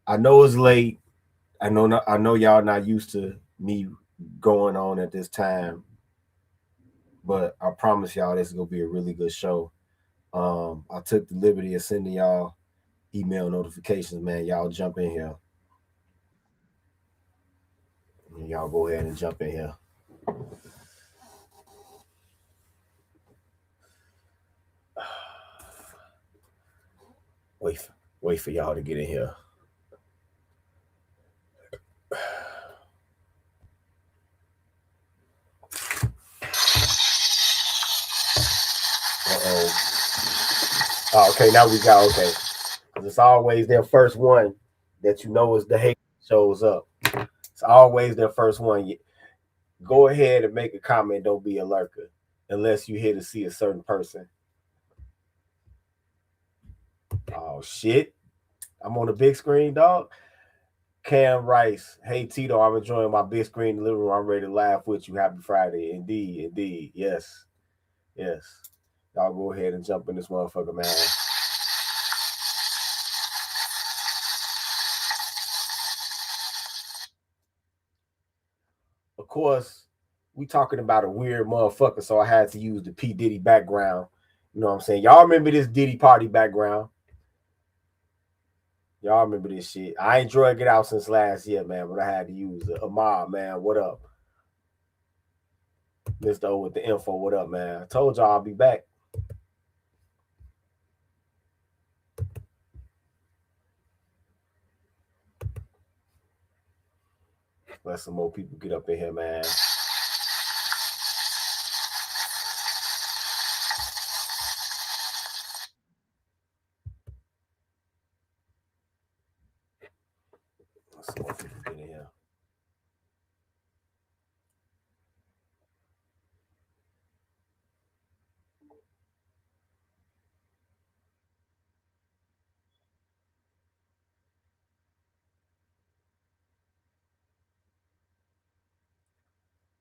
I know it's late. I know y'all not used to me going on at this time, but I promise y'all this is gonna be a really good show. I took the liberty of sending y'all email notifications, man. Y'all jump in here. Y'all go ahead and jump in here. Wait, wait for y'all to get in here. Uh-oh. Oh, okay, now we got okay. Because it's always their first one that you know is the hate shows up. It's always their first one. Go ahead and make a comment. Don't be a lurker unless you're here to see a certain person. Oh shit! I'm on the big screen, dog. Cam Rice. Hey Tito, I'm enjoying my big screen in the living room. I'm ready to laugh with you. Happy Friday. Indeed, indeed. Yes. Yes. Y'all go ahead and jump in this motherfucker, man. Of course, we talking about a weird motherfucker, so I had to use the P. Diddy background. You know what I'm saying? Y'all remember this Diddy party background? Y'all remember this shit? I ain't drug it out since last year, man, but I had to use it. Ahmad, man, what up? Mr. O with the info, what up, man? I told y'all I'll be back. Let some more people get up in here, man. Let some more people get in here.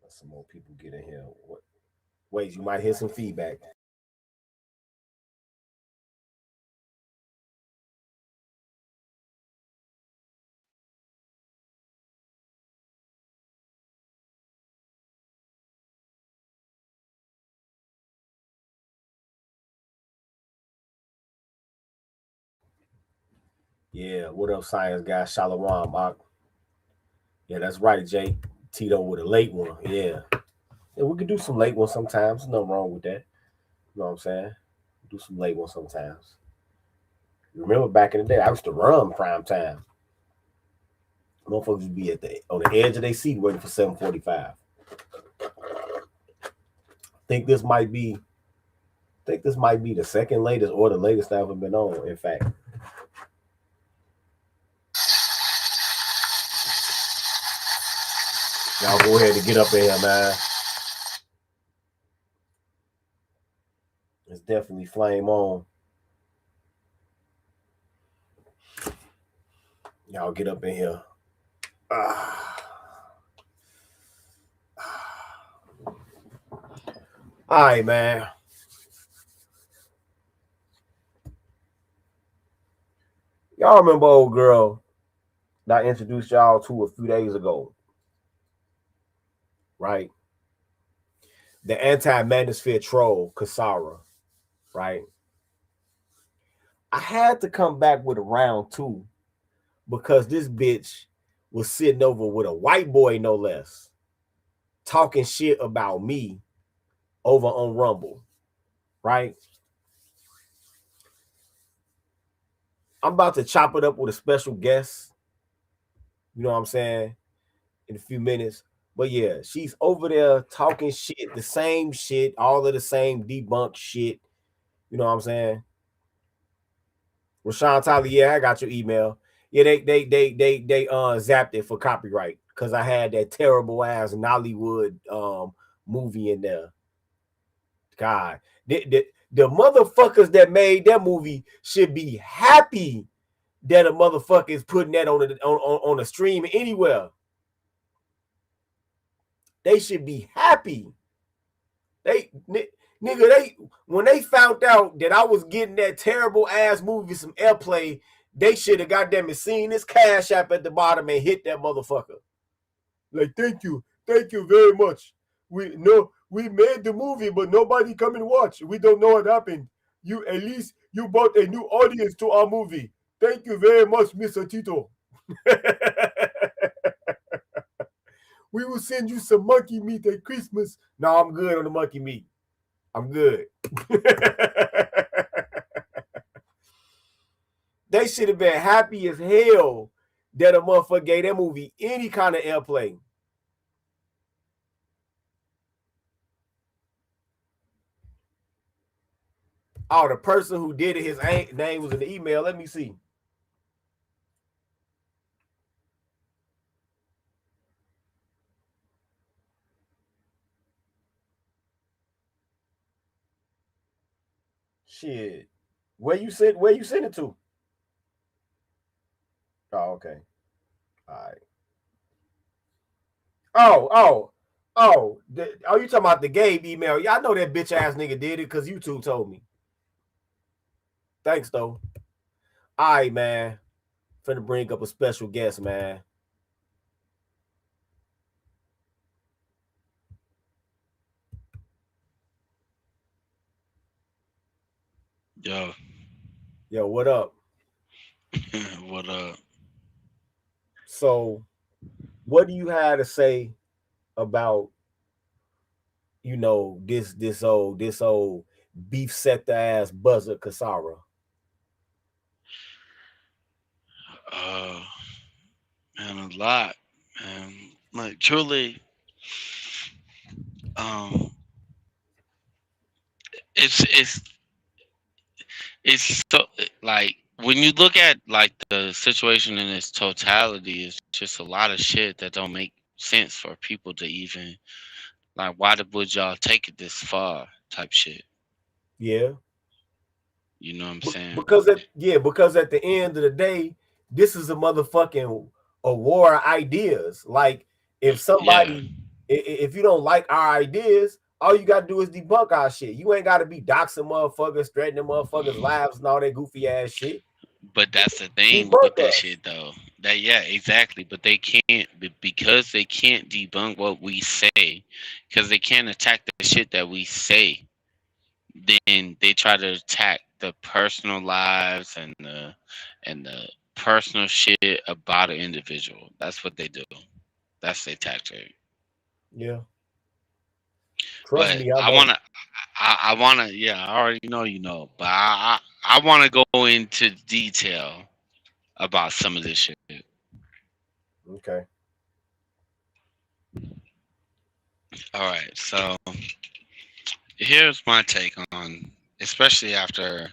Let some more people get in here. What? Wait, you might hear some feedback. Yeah, what up, science guy? Shalom, Mark. Yeah, that's right, Jay. Tito with a late one. Yeah. Yeah, we could do some late ones sometimes. There's nothing wrong with that. You know what I'm saying? Do some late ones sometimes. Remember back in the day, I used to run prime time. Motherfuckers would be on the edge of their seat waiting for 7:45. Think this might be think this might be the second latest or the latest I've ever been on, in fact. Y'all go ahead and get up in here, man. It's definitely flame on. Y'all get up in here. All right, man. Y'all remember old girl that I introduced y'all to a few days ago, right? The anti-manosphere troll, Kasara, right? I had to come back with a round two because this bitch was sitting over with a white boy, no less, talking shit about me over on Rumble, right? I'm about to chop it up with a special guest, you know what I'm saying, in a few minutes. But yeah, she's over there talking shit, the same shit, all of the same debunked shit, you know what I'm saying? Rashawn Tyler, yeah, I got your email. Yeah, they zapped it for copyright because I had that terrible ass Nollywood movie in there. God, the motherfuckers that made that movie should be happy that a motherfucker is putting that on a stream anywhere. They should be happy. They Nigga, when they found out that I was getting that terrible ass movie some airplay, they should have goddamn it seen this cash app at the bottom and hit that motherfucker. Like, thank you very much. We made the movie, but nobody come and watch. We don't know what happened. You at least you brought a new audience to our movie. Thank you very much, Mr. Tito. We will send you some monkey meat at Christmas. No, I'm good on the monkey meat. I'm good. They should have been happy as hell that a motherfucker gave that movie any kind of airplay. Oh, the person who did it, his name was in the email. Let me see. Shit. Where you sent it to? Oh, okay. All right. Oh. Are you talking about the Gabe email? Yeah, I know that bitch ass nigga did it because YouTube told me. Thanks, though. All right, man. Finna bring up a special guest, man. Yo. Yo, what up? What up? So, what do you have to say about this old beef set the ass buzzer Kasara? Uh, man, a lot, man. Like truly, um, it's it's so like when you look at like the situation in its totality, it's just a lot of shit that don't make sense for people to even like. Would y'all take it this far? Type shit. Yeah. You know what I'm saying? Because at the end of the day, this is a motherfucking a war of ideas. Like if Yeah, somebody, if you don't like our ideas, all you gotta do is debunk our shit. You ain't gotta be doxing motherfuckers, threatening motherfuckers' lives and all that goofy ass shit. but that's the thing with Debunk that us. shit though. That yeah, exactly. But they can't because they can't debunk what we say, because they can't attack the shit that we say. Then they try to attack the personal lives and the personal shit about an individual. That's what they do. That's their tactic. Yeah, trust But me, I I know. wanna, I wanna, yeah, I already know you know, but I wanna go into detail about some of this shit. Okay. All right, so here's my take on, especially after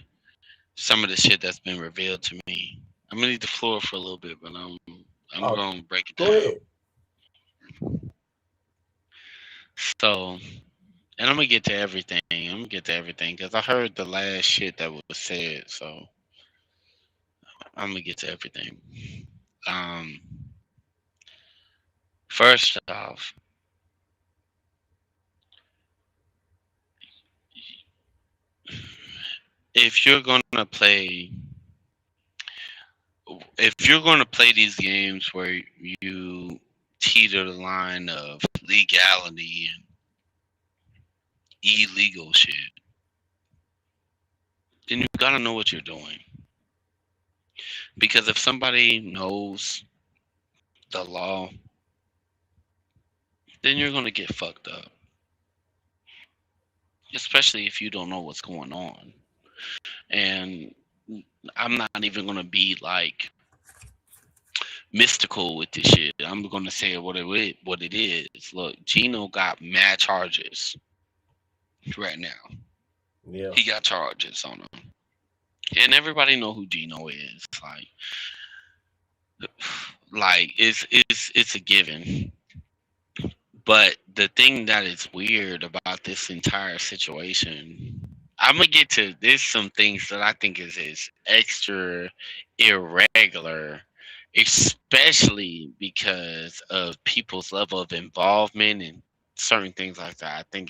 some of the shit that's been revealed to me. I'm gonna need the floor for a little bit, but I'm Oh, gonna break it go down. ahead. So, and I'm gonna get to everything. I'm gonna get to everything because I heard the last shit that was said. So I'm gonna get to everything. Um, First off, if you're gonna play, if you're gonna play these games where you teeter the line of legality and illegal shit, then you gotta know what you're doing. Because if somebody knows the law, then you're gonna get fucked up. Especially if you don't know what's going on. And I'm not even gonna be like mystical with this shit. I'm gonna say what it is. Look, Gino got mad charges right now. Yeah. He got charges on him, and everybody know who Gino is. Like it's a given. But the thing that is weird about this entire situation, I'm gonna get to. There's some things that I think is extra irregular, especially because of people's level of involvement and certain things like that. I think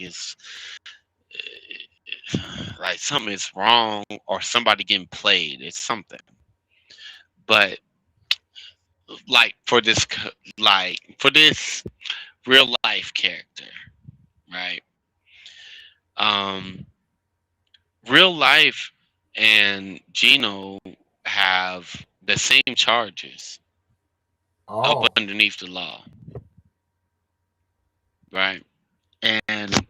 like something is wrong or somebody getting played. It's something. But like for this real life character, right? Um, real life and Gino have the same charges up Oh, underneath the law, right? And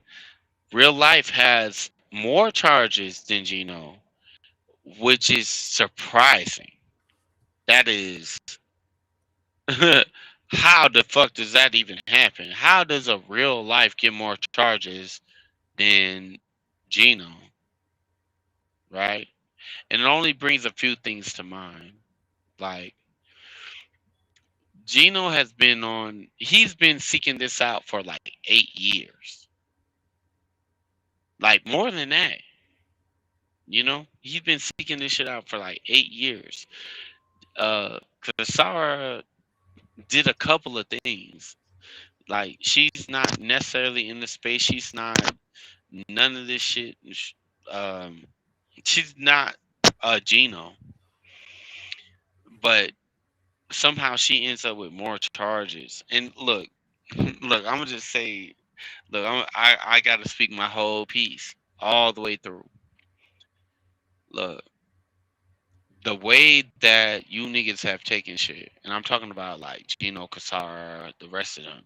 real life has more charges than Gino, which is surprising. That is, how the fuck does that even happen? How does a real life get more charges than Gino, right? And it only brings a few things to mind. Like, Gino has been he's been seeking this out for like 8 years. Like, more than that, He's been seeking this shit out for like 8 years. Kasara did a couple of things. Like, she's not necessarily in the space. She's not none of this shit. Um, she's not a Gino, but somehow she ends up with more charges. And look, look, I'm gonna just say, look, I gotta speak my whole piece all the way through. Look, the way that you niggas have taken shit, and I'm talking about like Gino, Kasara, the rest of them,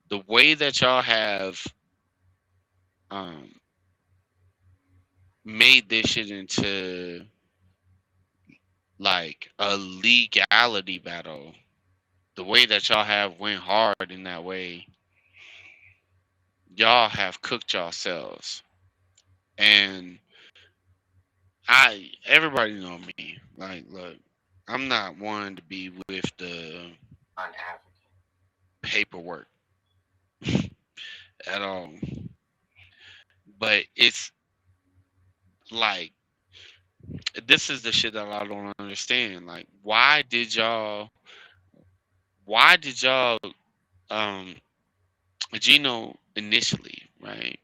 the way that y'all have um made this shit into like a legality battle, the way that y'all have went hard in that way, y'all have cooked yourselves. And everybody know me. Like, look, I'm not one to be with the paperwork at all. But it's like, this is the shit that I don't understand. Like, why did y'all um Gino initially, right?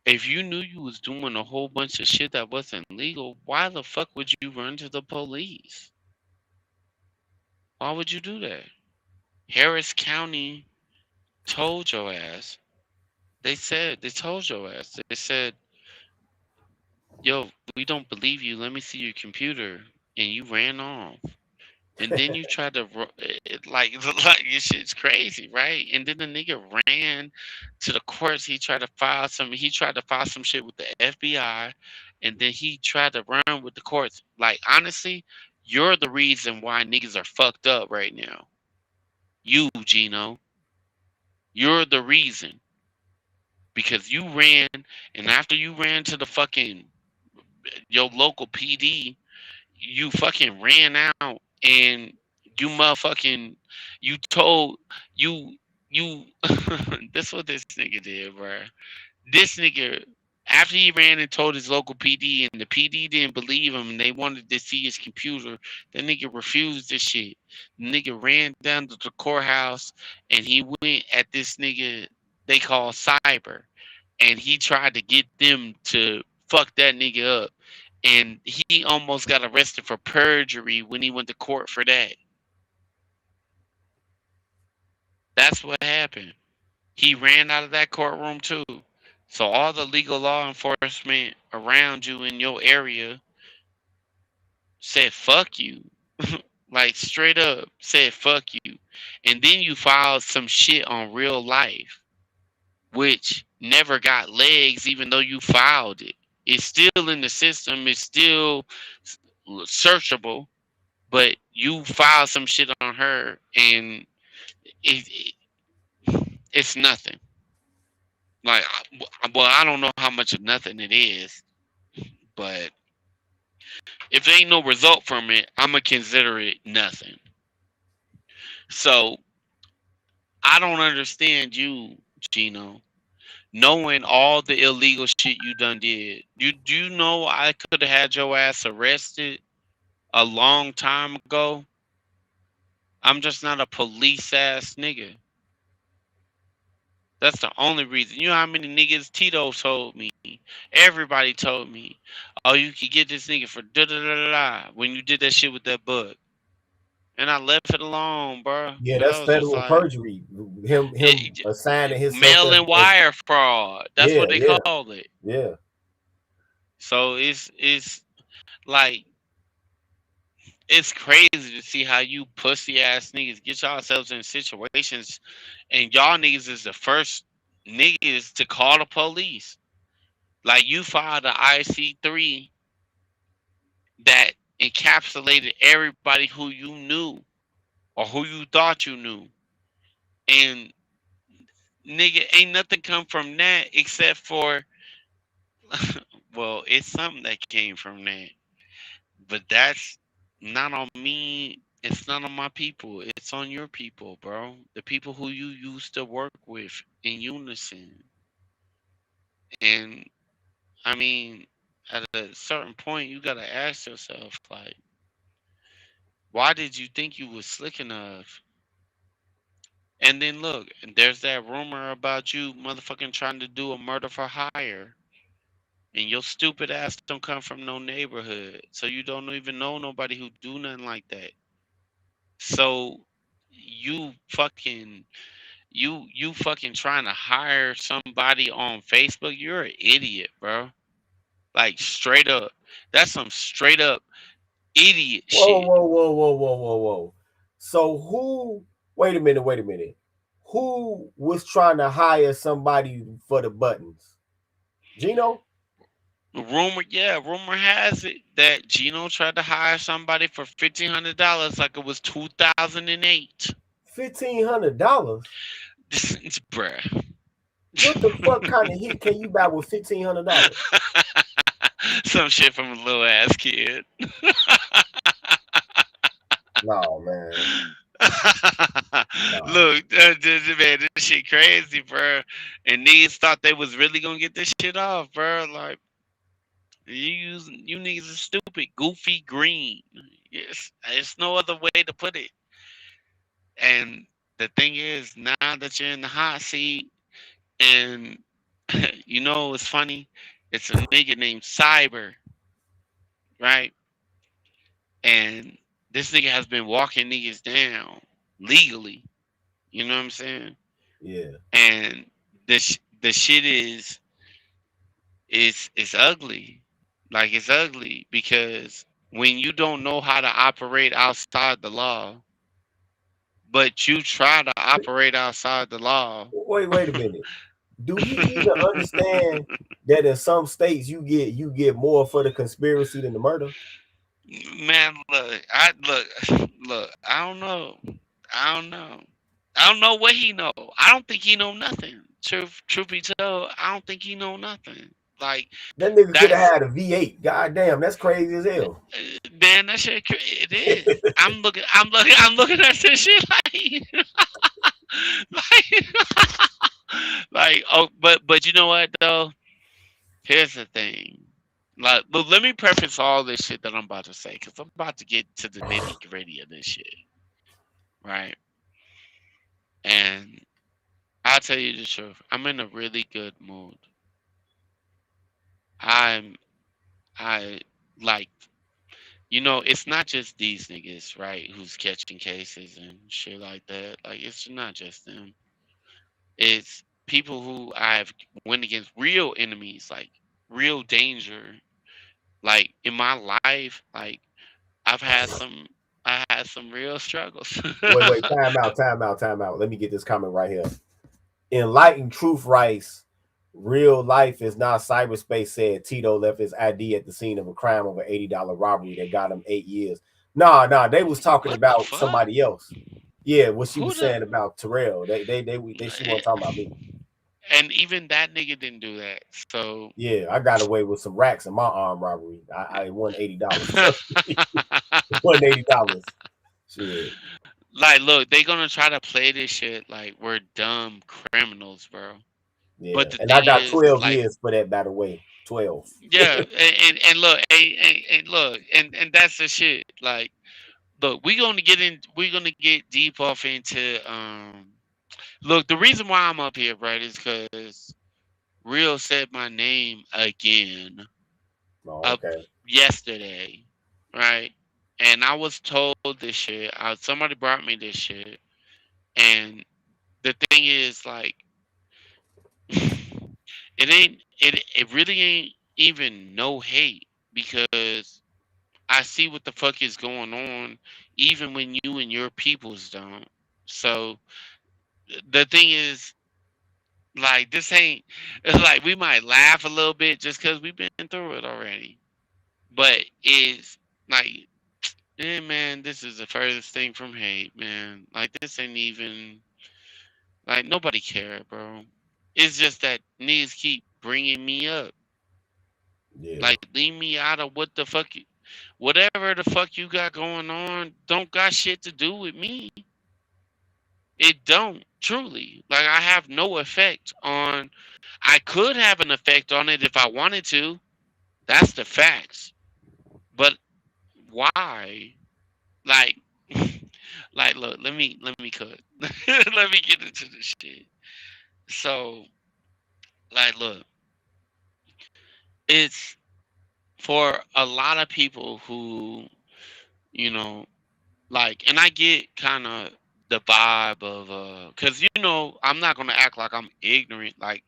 If you knew you was doing a whole bunch of shit that wasn't legal, why the fuck would you run to the police? Why would you do that? Harris County told your ass. They told your ass. They said, "Yo, we don't believe you. Let me see your computer." And you ran off. And then you tried to like like your shit's crazy, right? And then the nigga ran to the courts. He tried to file some shit with the FBI, and then he tried to run with the courts. Like, honestly, you're the reason why niggas are fucked up right now. You, Gino, you're the reason, because you ran, and after you ran to the fucking your local PD, you fucking ran out, and you motherfucking you told you you this what this nigga did, bro. This nigga, after he ran and told his local PD, and the PD didn't believe him and they wanted to see his computer, the nigga refused this shit. The nigga ran down to the courthouse and he went at this nigga they call cyber, and he tried to get them to fuck that nigga up, and he almost got arrested for perjury when he went to court for that. That's what happened. He ran out of that courtroom too. So all the legal law enforcement around you in your area said fuck you. Like, straight up said fuck you. And then you filed some shit on real life, which never got legs even though you filed it. It's still in the system, it's still searchable, but you filed some shit on her, and it it's nothing. Like, well, I don't know how much of nothing it is, but if there ain't no result from it, I'm gonna consider it nothing. So I don't understand you, Gino, knowing all the illegal shit you done did. You do you know I could have had your ass arrested a long time ago? I'm just not a police ass nigga. That's the only reason. You know how many niggas Tito told me? Everybody told me, oh, you could get this nigga for da da da da da when you did that shit with that book. And I left it alone, bro. Yeah, Cause that's I was just federal like, perjury. Him it, assigning himself mail and as wire fraud. That's yeah, what they yeah, call it. yeah. So it's like it's crazy to see how you pussy ass niggas get yourselves in situations, and y'all niggas is the first niggas to call the police. Like you filed an IC3 that encapsulated everybody who you knew or who you thought you knew, and nigga, ain't nothing come from that except for well, it's something that came from that, but that's not on me. It's not on my people. It's on your people, bro. The people who you used to work with in unison. And I mean, at a certain point, you gotta ask yourself, like, why did you think you was slick enough? And then look, there's that rumor about you motherfucking trying to do a murder for hire. And your stupid ass don't come from no neighborhood. So you don't even know nobody who do nothing like that. So you fucking you fucking trying to hire somebody on Facebook, you're an idiot, bro. Like straight up. That's some straight up idiot Whoa, shit. whoa, whoa, whoa, whoa, whoa, whoa. So who? Wait a minute. Wait a minute. Who was trying to hire somebody for the buttons? Gino. Rumor has it that Gino tried to hire somebody for $1,500 like it was 2008. $1,500. Bruh. What the fuck kind of hit can you buy with $1,500? Some shit from a little ass kid. No, man. No. Look, man, this shit crazy, bro. And niggas thought they was really gonna get this shit off, bro. Like you niggas is stupid, goofy green. Yes, it's no other way to put it. And the thing is, now that you're in the hot seat, and you know it's funny, it's a nigga named Cyber, right? And this nigga has been walking niggas down legally. You know what I'm saying? Yeah. And the shit is ugly. Like it's ugly because when you don't know how to operate outside the law, but you try to operate outside the law, Wait a minute. Do he even understand that in some states you get more for the conspiracy than the murder? man, look. I don't know. I don't know. I don't know what he know. I don't think he know nothing. Truth be told, I don't think he know nothing. Like That nigga could have that's had a V8. God damn, that's crazy as hell. man, that shit. It is. I'm looking at this shit like, like, like. Oh, but you know what though? Here's the thing. Like, look, let me preface all this shit that I'm about to say, because I'm about to get to the nitty gritty of this shit, right? And I'll tell you the truth. I'm in a really good mood. I'm, I like, it's not just these niggas, right, who's catching cases and shit like that. Like, it's not just them. It's people who I've went against real enemies, like real danger. Like in my life, like I've had some, I had some real struggles. Wait, time out, time out, time out. Let me get this comment right here. Enlightened Truth writes, real life is not cyberspace, said Tito left his ID at the scene of a crime of an $80 robbery that got him 8 years. Nah, they was talking What the about fuck? somebody else. Yeah, what she Who was the? saying about Terrell. She wasn't talking about me. And even that nigga didn't do that. So, Yeah, I got away with some racks in my armed robbery. I won $80. Trust me. It wasn't $80. Shit. like, look, they gonna try to play this shit like we're dumb criminals, bro. But Yeah. the And I thing got is, 12 like, years for that, by the way. 12. yeah, and look, and look, and that's the shit. Like, look, we're gonna get deep off into Look, the reason why I'm up here, right, is because Real said my name again Oh, up okay. yesterday, right? And I was told this shit. Somebody brought me this shit, and the thing is, like, it ain't. It really ain't even no hate because I see what the fuck is going on, even when you and your peoples don't. So the thing is, like, this ain't. It's like we might laugh a little bit just because we've been through it already, but it's like, yeah, man, this is the furthest thing from hate, man. Like, this ain't even like nobody care, bro. It's just that niggas keep bringing me up. Yeah. Like, leave me out of what the fuck, whatever the fuck you got going on. Don't got shit to do with me. It don't truly. Like, I have no effect on. I could have an effect on it if I wanted to. That's the facts. But why? Like, like, look, let me cut. Let me get into this shit. So, like, look, it's for a lot of people who, you know, like, and I get kind of the vibe of, cause I'm not gonna act like I'm ignorant. Like,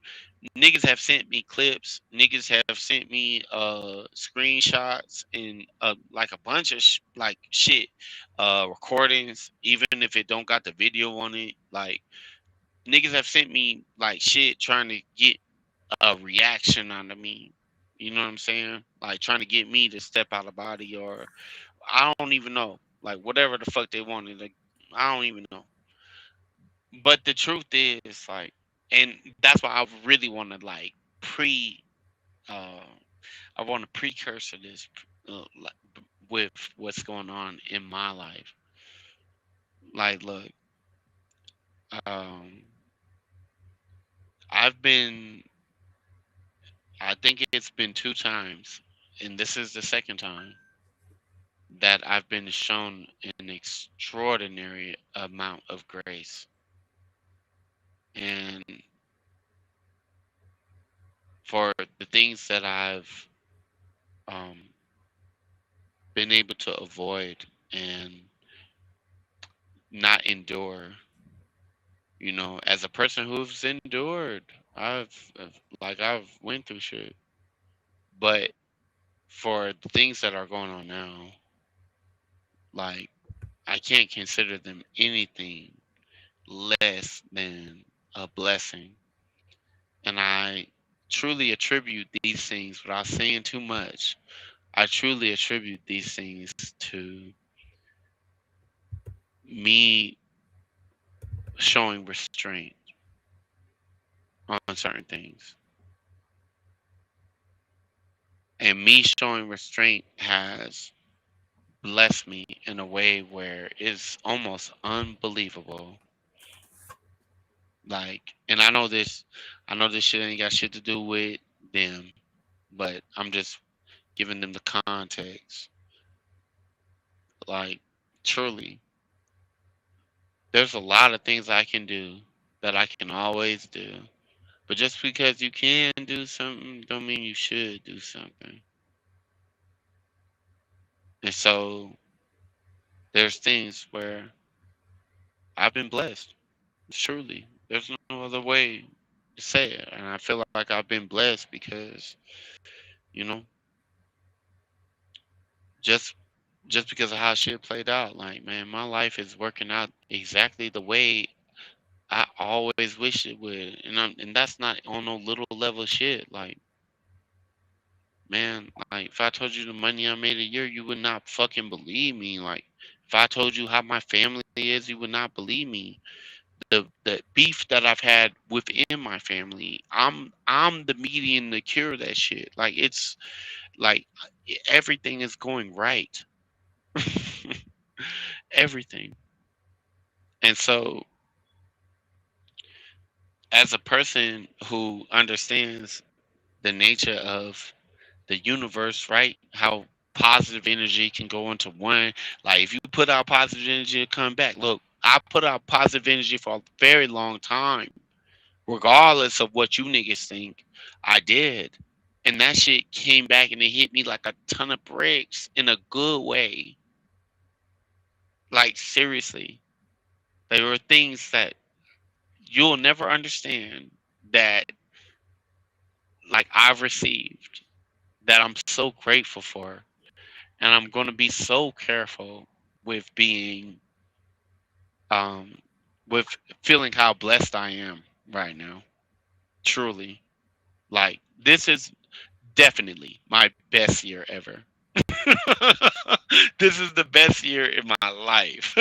niggas have sent me clips, niggas have sent me screenshots and like a bunch of like shit, recordings, even if it don't got the video on it. Like, niggas have sent me like shit trying to get a reaction onto me. You know what I'm saying? Like, trying to get me to step out of body, or I don't even know. Like, whatever the fuck they wanted. Like, I don't even know. But the truth is, like, and that's why I really want to like pre. Uh, I want to precursor this, like, with what's going on in my life. Like, look, um, I've been. I think it's been two times, and this is the second time that I've been shown an extraordinary amount of grace. And for the things that I've um, been able to avoid and not endure, as a person who's endured, I've went through shit. But for the things that are going on now, like, I can't consider them anything less than a blessing. And I truly attribute these things, without saying too much, I truly attribute these things to me showing restraint on certain things. And me showing restraint has blessed me in a way where it's almost unbelievable. Like, and I know this shit ain't got shit to do with them, but I'm just giving them the context. Like, truly, there's a lot of things I can do that I can always do. But just because you can do something don't mean you should do something. And so there's things where I've been blessed. Truly. There's no other way to say it. And I feel like I've been blessed because, you know, just because of how shit played out. Like, man, my life is working out exactly the way I always wish it would. And that's not on no little level shit. Like, man, like, if I told you the money I made a year, you would not fucking believe me. Like, if I told you how my family is, you would not believe me. The beef that I've had within my family, I'm the median to cure that shit. Like, it's like everything is going right. Everything. And so, as a person who understands the nature of the universe, right? How positive energy can go into one. Like, if you put out positive energy, it'll come back. Look, I put out positive energy for a very long time, regardless of what you niggas think. I did. And that shit came back and it hit me like a ton of bricks in a good way. Like, seriously. There were things that you'll never understand that, like, I've received that I'm so grateful for. And I'm going to be so careful with being, um, with feeling how blessed I am right now. Truly. Like, this is definitely my best year ever. This is the best year in my life.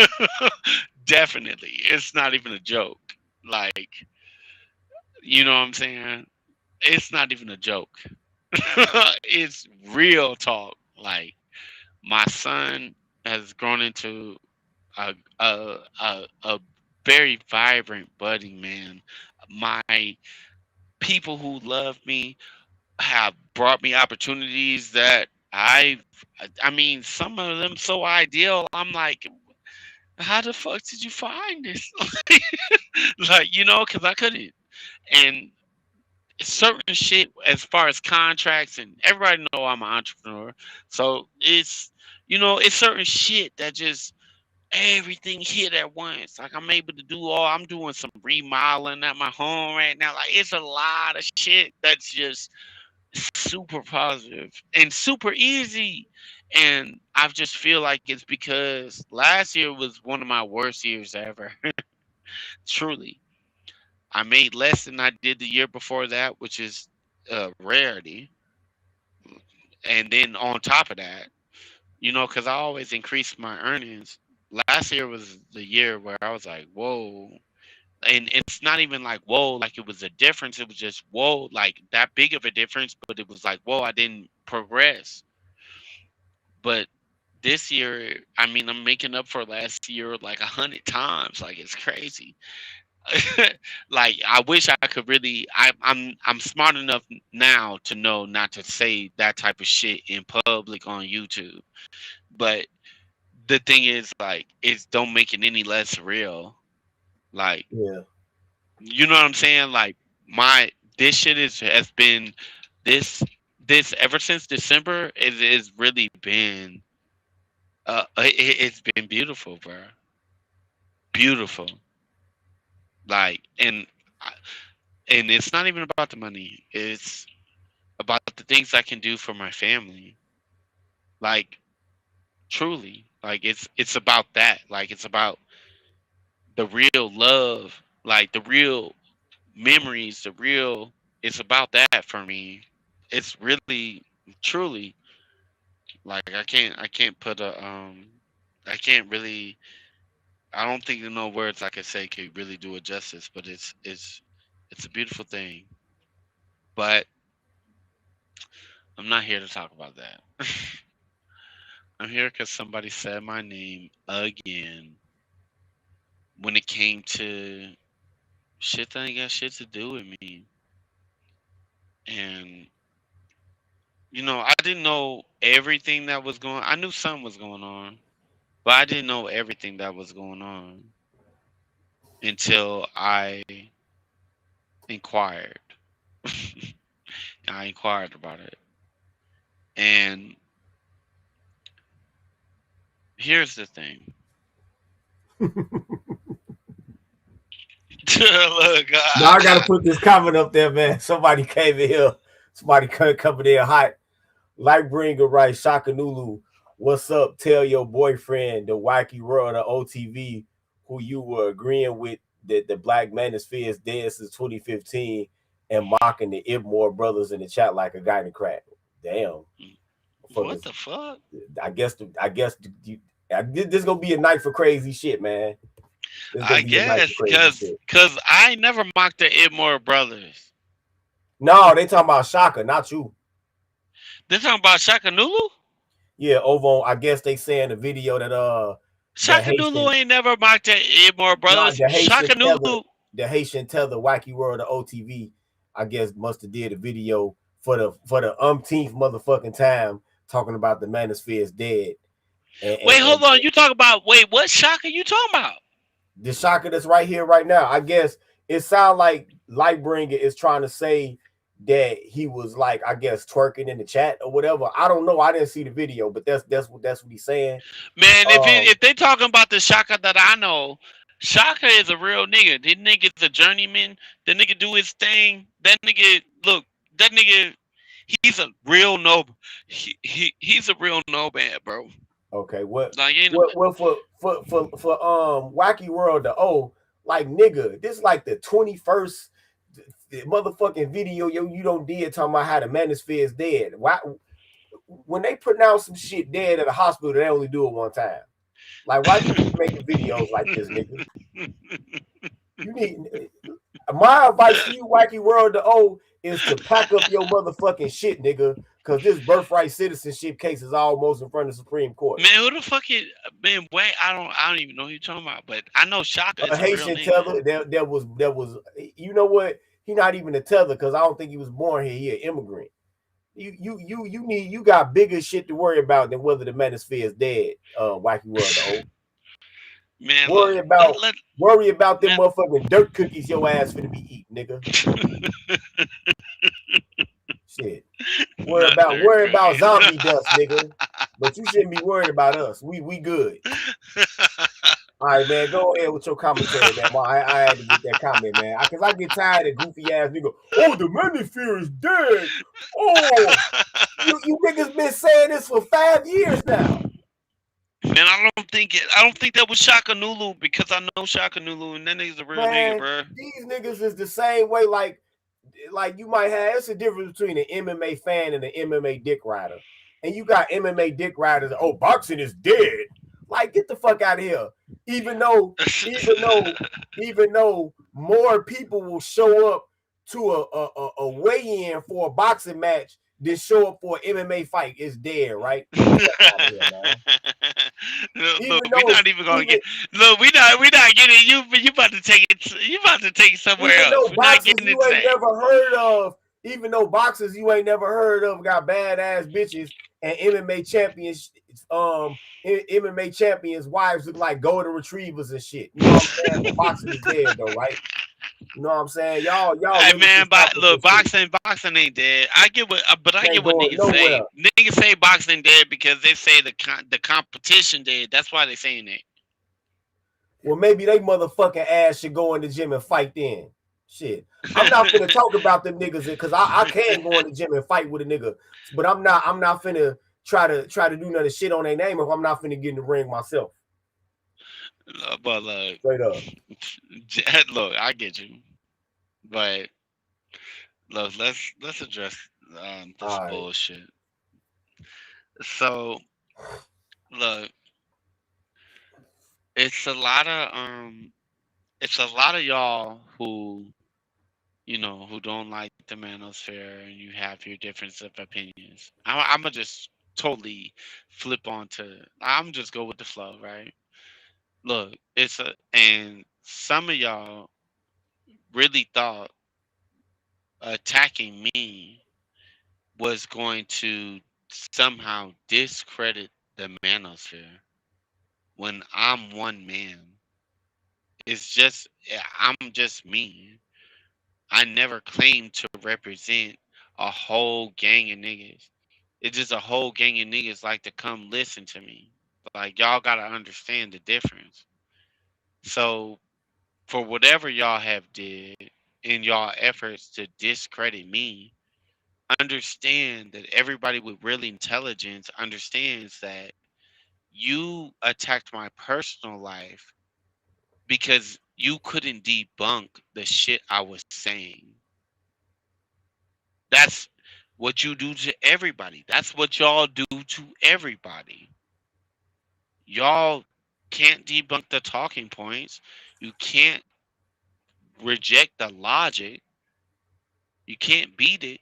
Definitely. It's not even a joke. Like, you know what I'm saying? It's not even a joke. It's real talk. Like, my son has grown into a very vibrant, budding man. My people who love me have brought me opportunities that I mean, some of them so ideal. I'm like, how the fuck did you find this? Like, because I couldn't. And certain shit as far as contracts, and everybody know I'm an entrepreneur. So it's certain shit that just everything hit at once. Like, I'm doing some remodeling at my home right now. Like, it's a lot of shit that's just super positive and super easy. And I just feel like it's because last year was one of my worst years ever. Truly. I made less than I did the year before that, which is a rarity. And then on top of that, because I always increase my earnings. Last year was the year where I was like, whoa. And it's not even like, whoa, like it was a difference. It was just, whoa, like that big of a difference. But it was like, whoa, I didn't progress. But this year, I mean, I'm making up for last year like 100 times. Like, it's crazy. Like, I wish I could really. I'm smart enough now to know not to say that type of shit in public on YouTube. But the thing is, like, it's don't make it any less real. Like, Yeah. you know what I'm saying? Like, my this shit has been this this ever since December. It's really been it's been beautiful, bro. Beautiful. Like, and it's not even about the money. It's about the things I can do for my family. Like, truly. Like, it's about that. Like, it's about the real love, like the real memories, the real it's about that for me. It's really truly like I can't put a I can't really I don't think no words I could say could really do it justice, but it's a beautiful thing. But I'm not here to talk about that. I'm here because somebody said my name again when it came to shit that ain't got shit to do with me. And I didn't know everything that was going. I knew something was going on, but I didn't know everything that was going on until I inquired. I inquired about it, and here's the thing. Look, Now I gotta put this comment up there, man. Somebody came in here. Somebody coming in hot. Lightbringer right, Shaka Nulu. What's up? Tell your boyfriend the wacky world of OTV who you were agreeing with that the Black Manosphere is dead since 2015 and mocking the Ibmore brothers in the chat like a guy in the crack. Damn. what Fuckers. the fuck? This is gonna be a night for crazy shit, man. This is gonna I be a night guess for crazy because shit. I never mocked the Idmore brothers. No, they talking about Shaka, not you. They're talking about Shaka Nulu. Yeah, over on I guess they saying the video that the Shaka Nulu Haitian ain't never mocked the Idmore no brothers. the Haitian Shaka tether Nulu. the Haitian tether wacky world of OTV, I guess must have did a video for the umpteenth motherfucking time talking about the manosphere is dead and, Wait, and, hold and on. You talk about wait, what Shaka you talking about? The Shaka that's right here, right now. I guess it sounds like Lightbringer is trying to say that he was like, I guess, twerking in the chat or whatever. I don't know. I didn't see the video, but that's what he's saying. Man, Um, if they talking about the Shaka that I know, Shaka is a real nigga. That nigga's a journeyman. That nigga do his thing. That nigga look. That nigga, he's a real no. He's a real no man, bro. okay, what Like ain't no, what well for Wacky World the like nigga, this like the 21st motherfucking video you don't did talking about how the manosphere is dead. Why when they pronounce some shit dead at a hospital, they only do it one time. Like, why you keep making videos like this, nigga? You need my advice to you, Wacky World the is to pack up your motherfucking shit, nigga. Cause this birthright citizenship case is almost in front of the Supreme Court. man, who the fuck is man? Wait, I don't even know who you're talking about. But I know Shaka A is a real Haitian nigga. tether, there was you know what? He not even a tether because I don't think he was born here. He an immigrant. You got bigger shit to worry about than whether the manosphere is dead, Wacky World the Man, look, Worry about let worry about them man. motherfucking dirt cookies your ass finna be eating, nigga. Shit. Not dirt Worry about cookies. zombie dust, nigga. But you shouldn't be worried about us. We good. All right, man. Go ahead with your commentary, man. Well, I had to get that comment, man. Because I get tired of goofy ass nigga. Oh, the manosphere is dead. Oh, you niggas been saying this for 5 years now. Man, I don't think that was Shaka Nulu because I know Shaka Nulu and that nigga's a real nigga, Man, bro. these niggas is the same way. Like you might have, it's a difference between an MMA fan and an MMA dick rider. And you got MMA dick riders. Oh, boxing is dead. Like, get the fuck out of here. Even though, even though, even though more people will show up to a weigh-in for a boxing match than show up for an MMA fight, it's dead, right? Get the fuck out of here, man. Look, Even we though, not even gonna even get. Look, we not getting you. You about to take it. You about to take it somewhere even else. though We're not boxers getting it you ain't today. never heard of, even though boxers you ain't never heard of got badass bitches and MMA champions, MMA champions wives look like golden retrievers and shit. You know what I'm saying? But boxing is dead though, right? You know what I'm saying? Y'all Hey niggas can man, stop with look, this shit. boxing ain't dead. I get what, but I It get ain't what going niggas say. nowhere. Niggas say boxing dead because they say the competition dead. That's why they saying that. Well, maybe they motherfucking ass should go in the gym and fight then. Shit. I'm not finna talk about them niggas because I can go in the gym and fight with a nigga, but I'm not finna try to do none of shit on their name if I'm not finna get in the ring myself. But look, Straight up. look, I get you. But look, let's address this All right. bullshit. So look, it's a lot of it's a lot of y'all who who don't like the manosphere and you have your difference of opinions. I'm gonna just totally flip onto. I'm just go with the flow, right? Look, it's a and some of y'all really thought attacking me was going to somehow discredit the manosphere when I'm one man. It's just I'm just me. I never claimed to represent a whole gang of niggas. It's just a whole gang of niggas like to come listen to me. Like y'all gotta understand the difference. So for whatever y'all have did in y'all efforts to discredit me, understand that everybody with real intelligence understands that you attacked my personal life because you couldn't debunk the shit I was saying. That's what you do to everybody. That's what y'all do to everybody. Y'all can't debunk the talking points. You can't reject the logic. You can't beat it.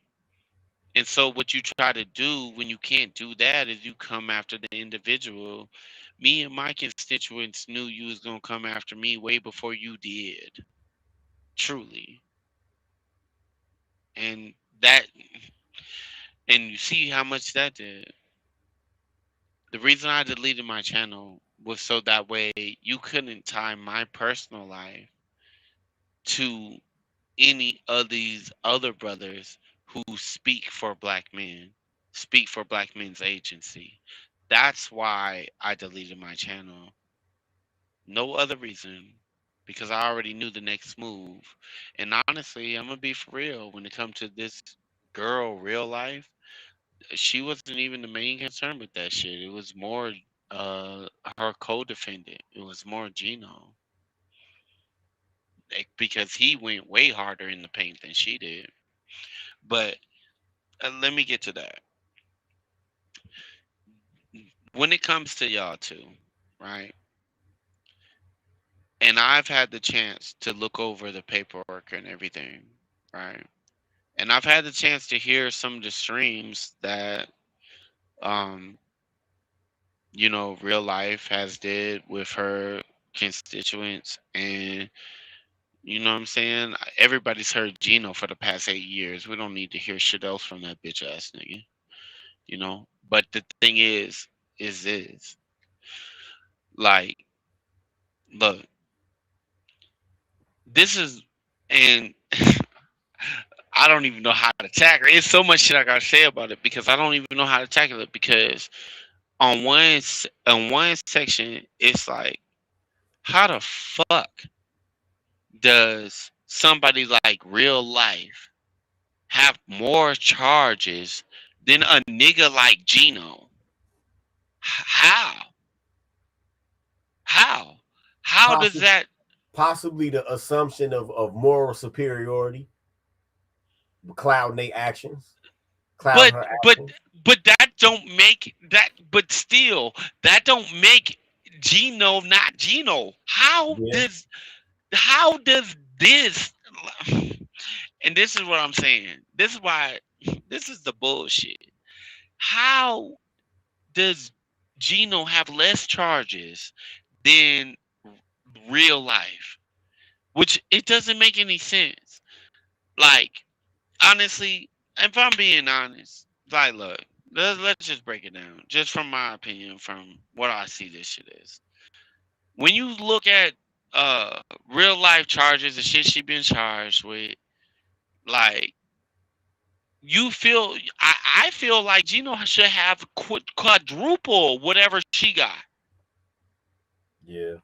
And so what you try to do when you can't do that is you come after the individual. Me and my constituents knew you was gonna come after me way before you did. Truly. And that and you see how much that did. The reason I deleted my channel was so that way you couldn't tie my personal life to any of these other brothers who speak for black men, speak for black men's agency. That's why I deleted my channel. No other reason. Because I already knew the next move. And honestly, I'm gonna be for real. When it comes to this girl, real life, she wasn't even the main concern with that shit. It was more uh her co-defendant. It was more Gino. Because he went way harder in the paint than she did. But let me get to that. When it comes to y'all two, right? And I've had the chance to look over the paperwork and everything, right? And I've had the chance to hear some of the streams that um real life has did with her constituents, and you know what I'm saying? Everybody's heard Gino for the past 8 years. We don't need to hear shit else from that bitch ass nigga, you know? But the thing is this. Like, look, this is and I don't even know how to tackle it. It's so much shit I gotta say about it because I don't even know how to tackle it because on one section it's like, how the fuck does somebody like real life have more charges than a nigga like Gino? How? How? How does Possibly, that? possibly the assumption of moral superiority, clouding their actions, clouding But her but actions. but that don't make that. But still, that don't make Gino not Gino. Yeah, How does this? And this is what I'm saying. This is why. This is the bullshit. How does Gino have less charges than real life? Which it doesn't make any sense. Like, honestly, if I'm being honest, like, look, let's just break it down. Just from my opinion, from what I see this shit is. When you look at real life charges and shit she been charged with, like, you feel, I feel like Gino should have quadruple whatever she got. yeah,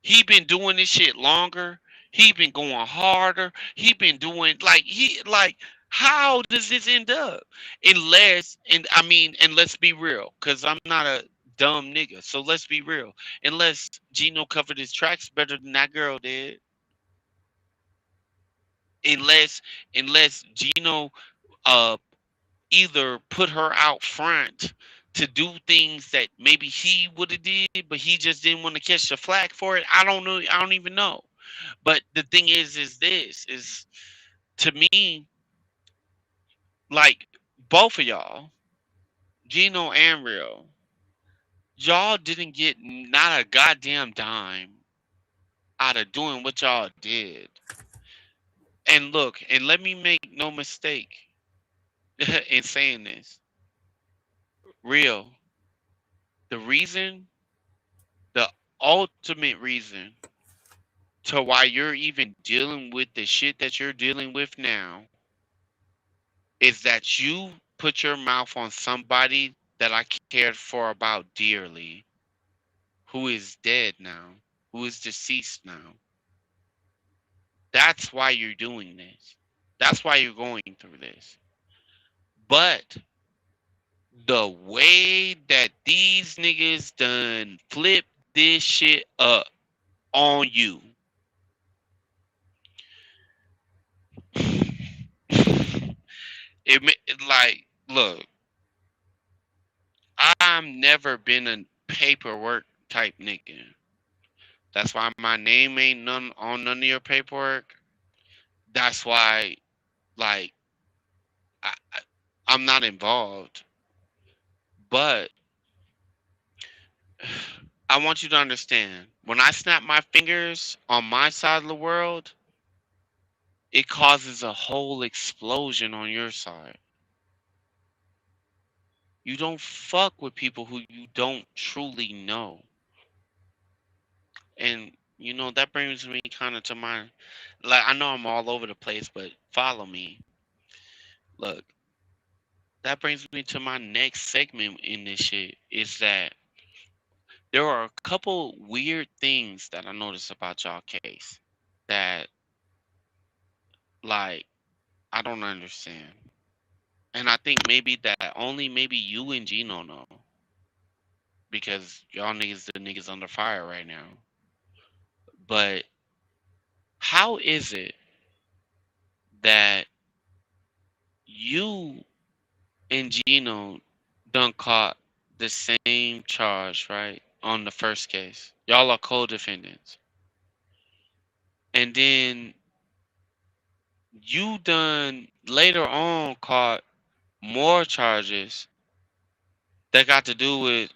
He been doing this shit longer. He been going harder. He been doing like how does this end up? Unless and I mean and let's be real, cause I'm not a dumb nigga. So let's be real. Unless Gino covered his tracks better than that girl did. Unless Gino uh either put her out front to do things that maybe he would have did, but he just didn't want to catch the flack for it. I don't know. I don't even know. But the thing is this is to me, like both of y'all, Gino and Rio, y'all didn't get not a goddamn dime out of doing what y'all did. And look, and let me make no mistake in saying this. Rio, the reason, the ultimate reason to why you're even dealing with the shit that you're dealing with now is that you put your mouth on somebody that I cared for about dearly, who is dead now, who is deceased now. That's why you're doing this. That's why you're going through this. But the way that these niggas done flip this shit up on you, like, look, I've never been a paperwork type nigga. That's why my name ain't none on none of your paperwork. That's why, like, I'm not involved. But I want you to understand when I snap my fingers on my side of the world, it causes a whole explosion on your side. You don't fuck with people who you don't truly know. And that brings me kind of to my, like, I know I'm all over the place, but follow me. Look, that brings me to my next segment in this shit is that there are a couple weird things that I noticed about y'all case that, like, I don't understand. And I think maybe that only maybe you and Gino know because y'all niggas the niggas under fire right now. But how is it that you and Gino done caught the same charge, right? On the first case. Y'all are co-defendants. And then you done later on caught more charges that got to do with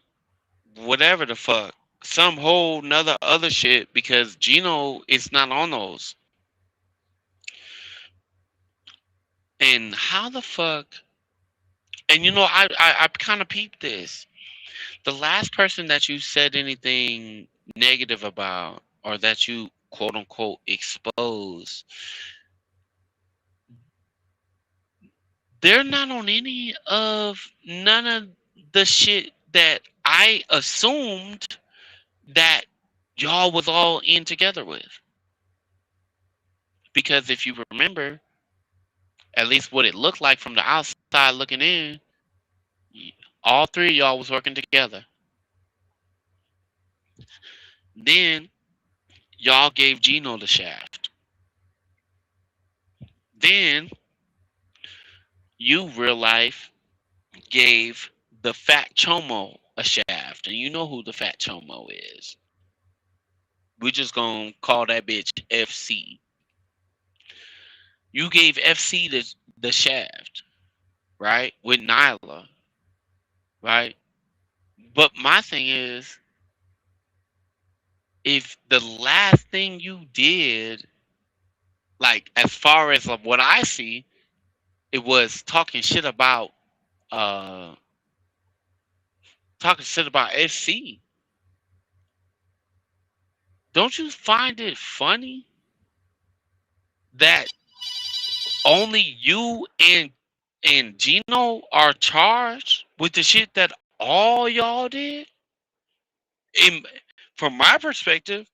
whatever the fuck. Some whole nother other shit because Gino is not on those. And how the fuck and I kind of peeped this. The last person that you said anything negative about or that you quote unquote exposed, they're not on any of none of the shit that I assumed that y'all was all in together with. Because if you remember, at least what it looked like from the outside looking in, all three of y'all was working together. Then y'all gave Gino the shaft. Then you real life gave the fat chomo a shaft, and you know who the fat chomo is. We're just gonna call that bitch FC. You gave FC the shaft, right? With Nyla, right? But my thing is, if the last thing you did, like as far as of what I see, it was uh talking shit about FC. Don't you find it funny that only you and Gino are charged with the shit that all y'all did? In, from my perspective,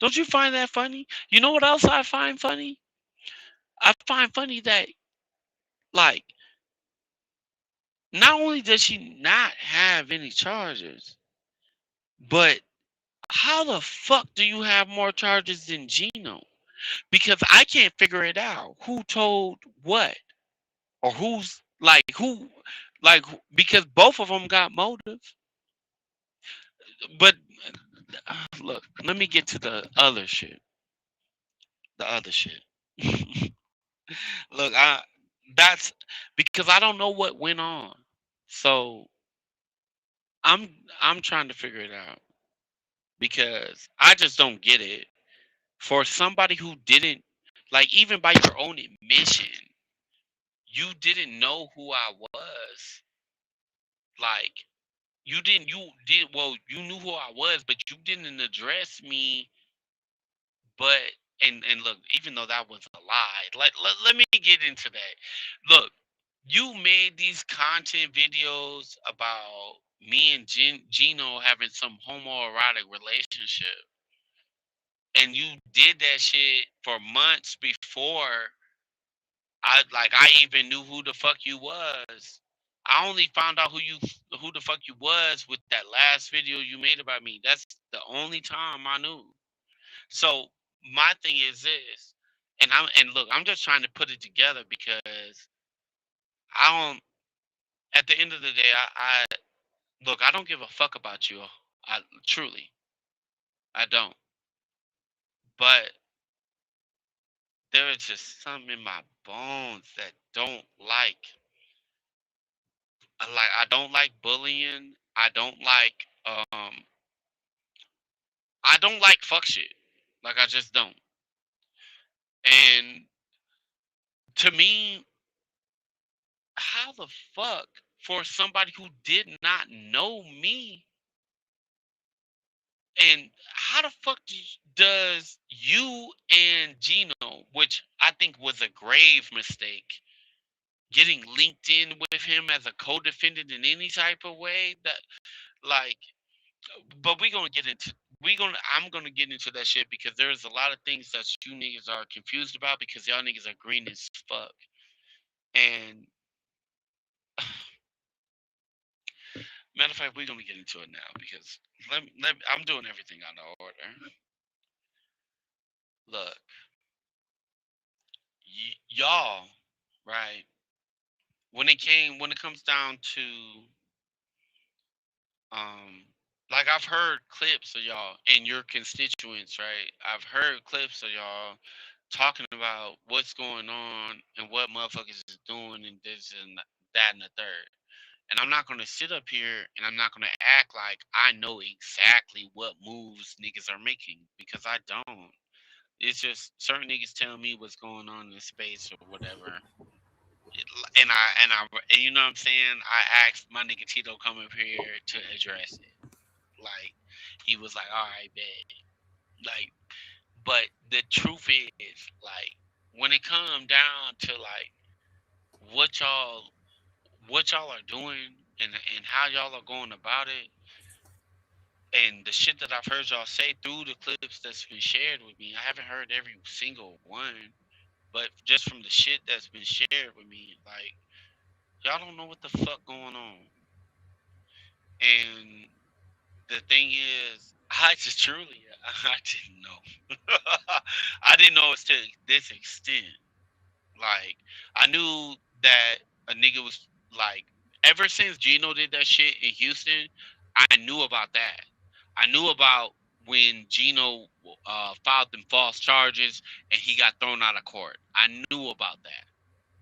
don't you find that funny? You know what else I find funny? I find funny that, like, not only does she not have any charges, but how the fuck do you have more charges than Gino? Because I can't figure it out. Who told what? Or who's like who? Because both of them got motive. But look, let me get to the other shit. The other shit. Look, that's because I don't know what went on. So I'm I'm trying to figure it out because I just don't get it. For somebody who didn't, like, even by your own admission, you didn't know who I was. Like, you knew who I was, but you didn't address me. But and look, even though that was a lie, let me get into that. Look, you made these content videos about me and Gino having some homoerotic relationship, and you did that shit for months before I even knew who the fuck you was. I only found out who the fuck you was with that last video you made about me. That's the only time I knew. So my thing is this, and look, I'm just trying to put it together because I don't. At the end of the day, I look. I don't give a fuck about you. I truly, I don't. But there is just something in my bones that don't like I don't like bullying. Um I don't like fuck shit. Like I just don't. And to me, how the fuck for somebody who did not know me And how the fuck does you and Gino, which I think was a grave mistake, getting linked in with him as a co-defendant in any type of way? That like, but I'm gonna get into that shit because there's a lot of things that you niggas are confused about because y'all niggas are green as fuck. And matter of fact, we're gonna get into it now because I'm doing everything out of order. Look, y'all, right? When it comes down to um like I've heard clips of y'all and your constituents, right? I've heard clips of y'all talking about what's going on and what motherfuckers is doing and this and that and the third. And I'm not gonna sit up here and I'm not gonna act like I know exactly what moves niggas are making because I don't. It's just certain niggas tell me what's going on in the space or whatever. And you know what I'm saying? I asked my nigga Tito come up here to address it. Like he was like, all right, bet. Like, but the truth is, like, when it comes down to like what y'all what y'all are doing and how y'all are going about it and the shit that I've heard y'all say through the clips that's been shared with me, I haven't heard every single one, but just from the shit that's been shared with me, like y'all don't know what the fuck going on. And the thing is, I just truly, I didn't know. I didn't know it's to this extent. Like, I knew that a nigga was like, ever since Gino did that shit in Houston, I knew about that. I knew about when Gino filed them false charges and he got thrown out of court. I knew about that,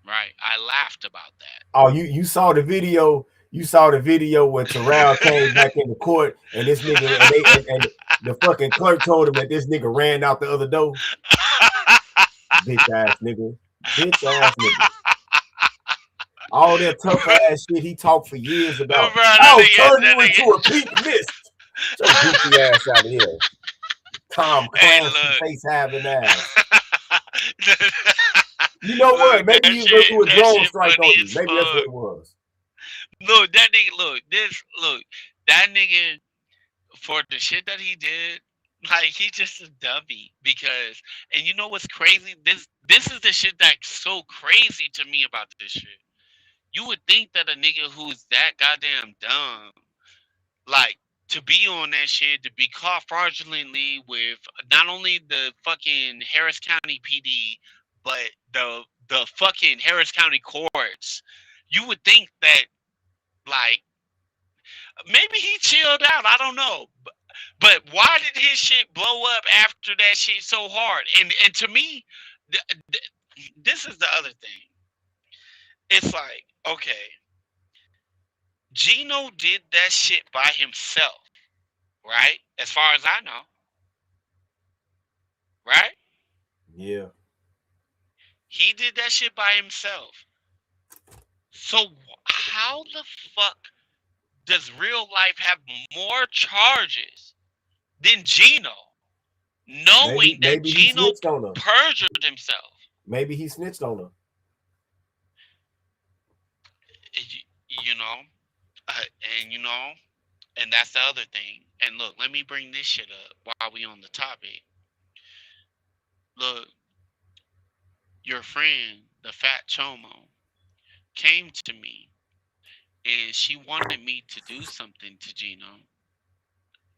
right? I laughed about Oh, you saw the video. You saw the video where Terrell came back in the court and this nigga and the fucking clerk told him that this nigga ran out the other door. that. Bitch ass nigga. Bitch ass nigga. All that tough ass shit he talked for years Bro, about. that I'll nigga, turn that you into a nigga. pink mist. Get your goofy ass out of here. Tom Hey, Clancy look. face having ass. You know what? Look, Maybe he was gonna do a that drone shit strike funny on you. as Maybe that's what fuck. it was. Look, that nigga, that nigga, for the shit that he did, like, he just a dummy. Because, and you know what's crazy? This is the shit that's so crazy to me about this shit. You would think that a nigga who's that goddamn dumb, like, to be on that shit, to be caught fraudulently with not only the fucking Harris County PD, but the fucking Harris County courts, you would think that, like, maybe he chilled out. I don't know, but why did his shit blow up after that shit so hard? And to me, this is the other thing. It's like, okay, Gino did that shit by himself, right? As far as I know, right? Yeah. He did that shit by himself. So how the fuck does real life have more charges than Gino, Maybe knowing that maybe he Gino snitched on her. perjured himself? Maybe he snitched on her. You know, uh, and you know, and that's the other thing. And look, let me bring this shit up while we on the topic. Look, your friend, the fat chomo, came to me and she wanted me to do something to Gino.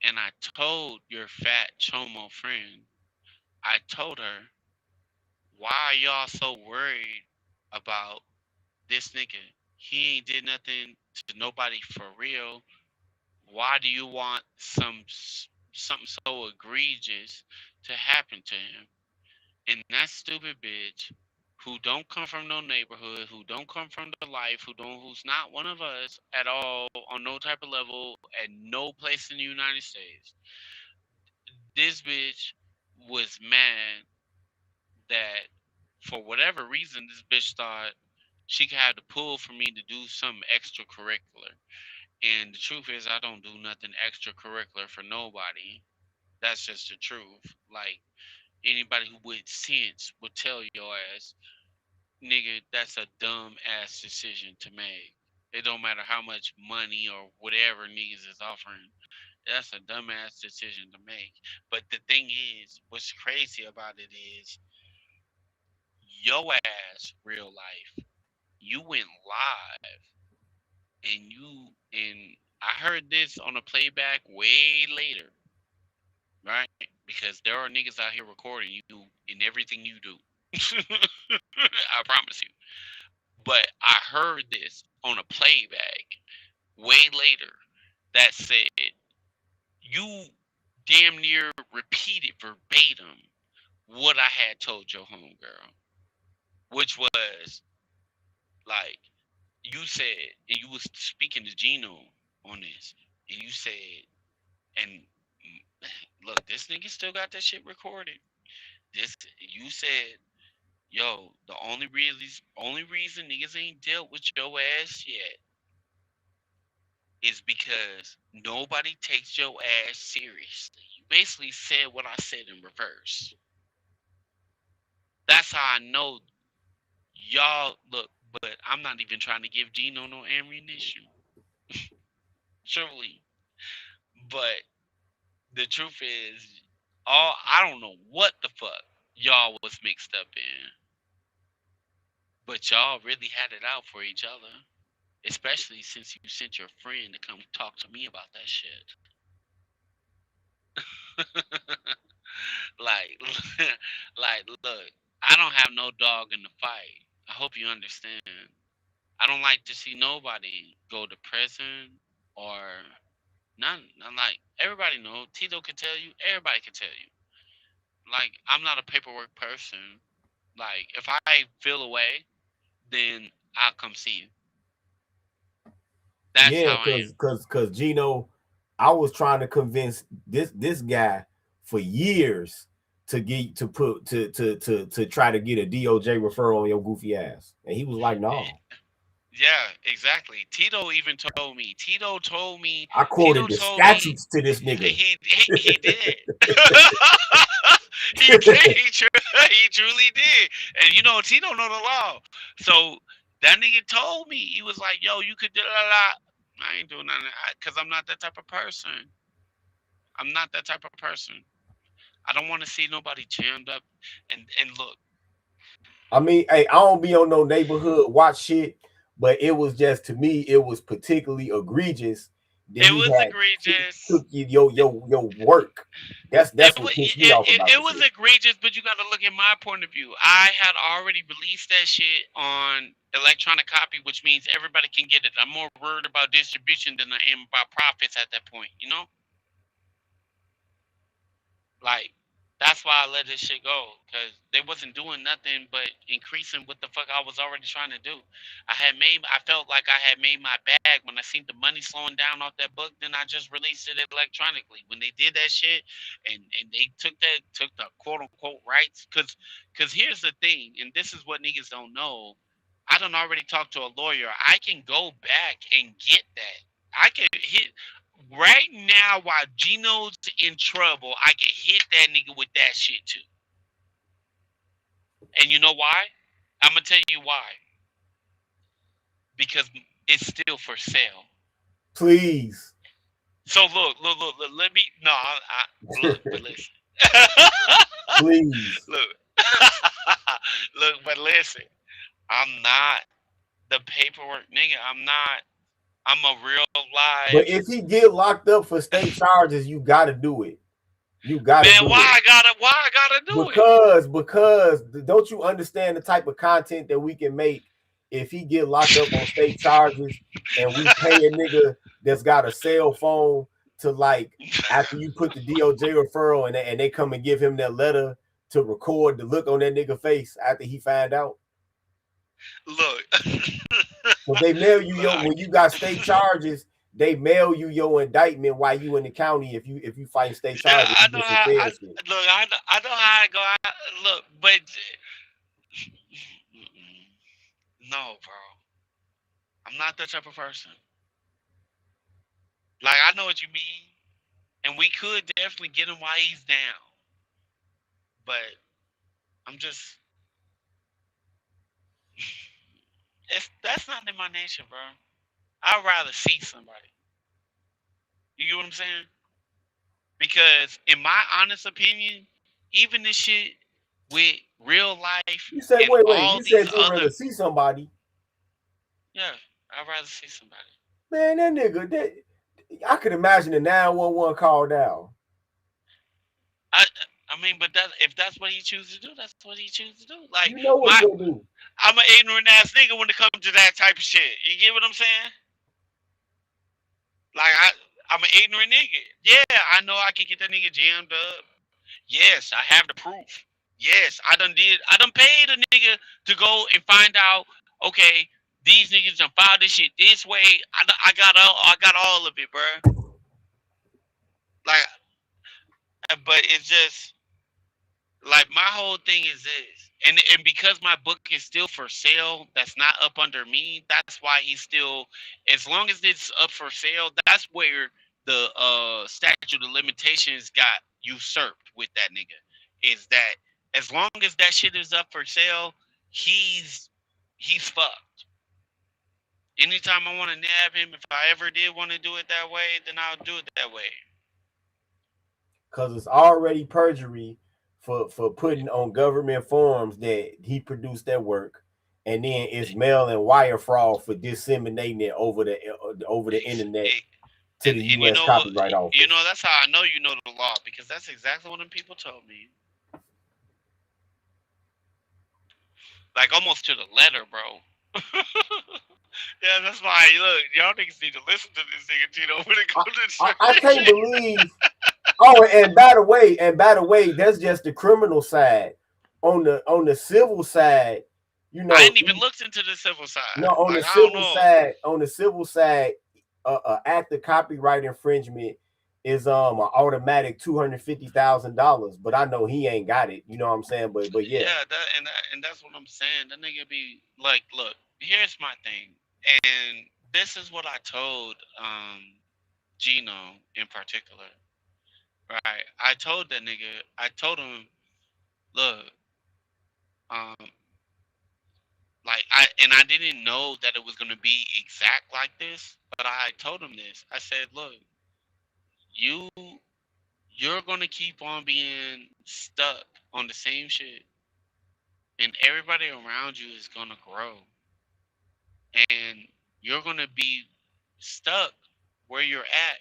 And I told your fat chomo friend, I told her, why are y'all so worried about this nigga? He ain't did nothing to nobody for real. Why do you want something so egregious to happen to him? And that stupid bitch who don't come from no neighborhood, who don't come from the life, who's not one of us at all on no type of level at no place in the United States. This bitch was mad that for whatever reason this bitch thought she could have the pull for me to do something extracurricular. And the truth is I don't do nothing extracurricular for nobody. That's just the truth. Like anybody who with sense would tell your ass, nigga, that's a dumb ass decision to make. It don't matter how much money or whatever niggas is offering. That's a dumbass decision to make. But the thing is, what's crazy about it is yo ass real life. You went live and I heard this on a playback way later, right? Because there are niggas out here recording you in everything you do. I promise you. But I heard this on a playback way later that said you damn near repeated verbatim what I had told your homegirl, which was like you said, and you was speaking to Gino on this, and you said, and look, this nigga still got that shit recorded. This you said, yo, the only reason niggas ain't dealt with your ass yet is because nobody takes your ass seriously. You basically said what I said in reverse. That's how I know y'all look, but I'm not even trying to give Gino no ammunition. Truly. But the truth is, all I don't know what the fuck y'all was mixed up in. But y'all really had it out for each other. Especially since you sent your friend to come talk to me about that shit. like like look, I don't have no dog in the fight. I hope you understand. I don't like to see nobody go to prison or none. I'm like everybody know. Tito can tell you. Everybody can tell you. Like I'm not a paperwork person. Like if I feel away, then I'll come see you. That's Yeah, how I am. cause Gino, I was trying to convince this guy for years to get to put to try to get a DOJ referral on your goofy ass, and he was like, "No." Yeah, exactly. Tito even told me. Tito told me. I Tito quoted the told me statutes to this nigga. he did. he did. He truly did. And you know, Tito know the law. So that nigga told me he was like, "Yo, you could do la. I ain't doing nothing because I'm not that type of person. I'm not that type of person. I don't want to see nobody jammed up. And look, I mean, hey, I don't be on no neighborhood watch shit, but it was just to me, it was particularly egregious that it he was had egregious. took your work. That's what pissed me off about It the was shit. egregious, but you got to look at my point of view. I had already released that shit on electronic copy, which means everybody can get it. I'm more worried about distribution than I am about profits at that point. You know, like that's why I let this shit go because they wasn't doing nothing but increasing what the fuck I was already trying to do. I felt like I had made my bag when I seen the money slowing down off that book. Then I just released it electronically. When they did that shit, and they took the quote unquote rights, because here's the thing, and this is what niggas don't know. I done already talked to a lawyer. I can go back and get that. I can hit right now while Gino's in trouble. I can hit that nigga with that shit too. And you know why? I'm gonna tell you why. Because it's still for sale. Please, So look. Let me no. Look, but listen. please. look, look, but listen. I'm not the paperwork nigga. I'm not. I'm a real But live if he get locked up for state charges, you got to do it. You got to man. do it. Why I gotta do it? Because don't you understand the type of content that we can make if he get locked up on state charges and we pay a nigga that's got a cell phone to like after you put the DOJ referral and they come and give him that letter to record the look on that nigga face after he find out. Look, But they mail you your look. when you got state charges, they mail you your indictment while you in the county if you fight state Yeah, charges, I you know get some how. fair shit. I know how I go. Look, but no, bro. I'm not that type of person. Like I know what you mean. And we could definitely get him while he's down. But I'm just, that's not in my nature, bro. I'd rather see somebody. You get what I'm saying? Because in my honest opinion, even this shit with real life You say, and wait. all You these said you'd other, rather see somebody. yeah, I'd rather see somebody. Man, that nigga, I could imagine the 911 call down. I I mean, but that if that's what he chooses to do, that's what he chooses to do. Like You know what he my, gonna do. I'm an ignorant ass nigga when it comes to that type of shit. You get what I'm saying? Like I'm an ignorant nigga. Yeah, I know I can get that nigga jammed up. Yes, I have the proof. Yes, I done paid a nigga to go and find out. Okay, these niggas done filed this shit this way. I got all of it, bro. Like, but it's just like my whole thing is this, and because my book is still for sale, that's not up under me. That's why he's still, as long as it's up for sale, that's where the statute of limitations got usurped with that nigga. Is that as long as that shit is up for sale, he's he's fucked. Anytime I want to nab him, if I ever did want to do it that way, then I'll do it that way. Because it's already perjury for putting on government forms that he produced that work, and then it's mail and wire fraud for disseminating it over the Ex- internet e- to the and you U.S. know what? Copyright You Office. know that's how I know you know the law because that's exactly what them people told me. Like almost to the letter, bro. Yeah, that's why. Look, y'all niggas need to listen to this nigga Tito when it I, comes to I certain can't shit. believe. Oh, and by the way, that's just the criminal side. On the civil side, you I know, ain't even looked into the civil no, side. on the Like I don't civil know. side, act of copyright infringement is an automatic $250,000. But I know he ain't got it. You know what I'm saying? But yeah, Yeah, and that's what I'm saying. That nigga be like, look, here's my thing, and this is what I told Gino in particular. Right, I told that nigga. I told him, look, um, I didn't know that it was gonna be exact like this, but I told him this. I said, look, you you're gonna keep on being stuck on the same shit, and everybody around you is gonna grow, and you're gonna be stuck where you're at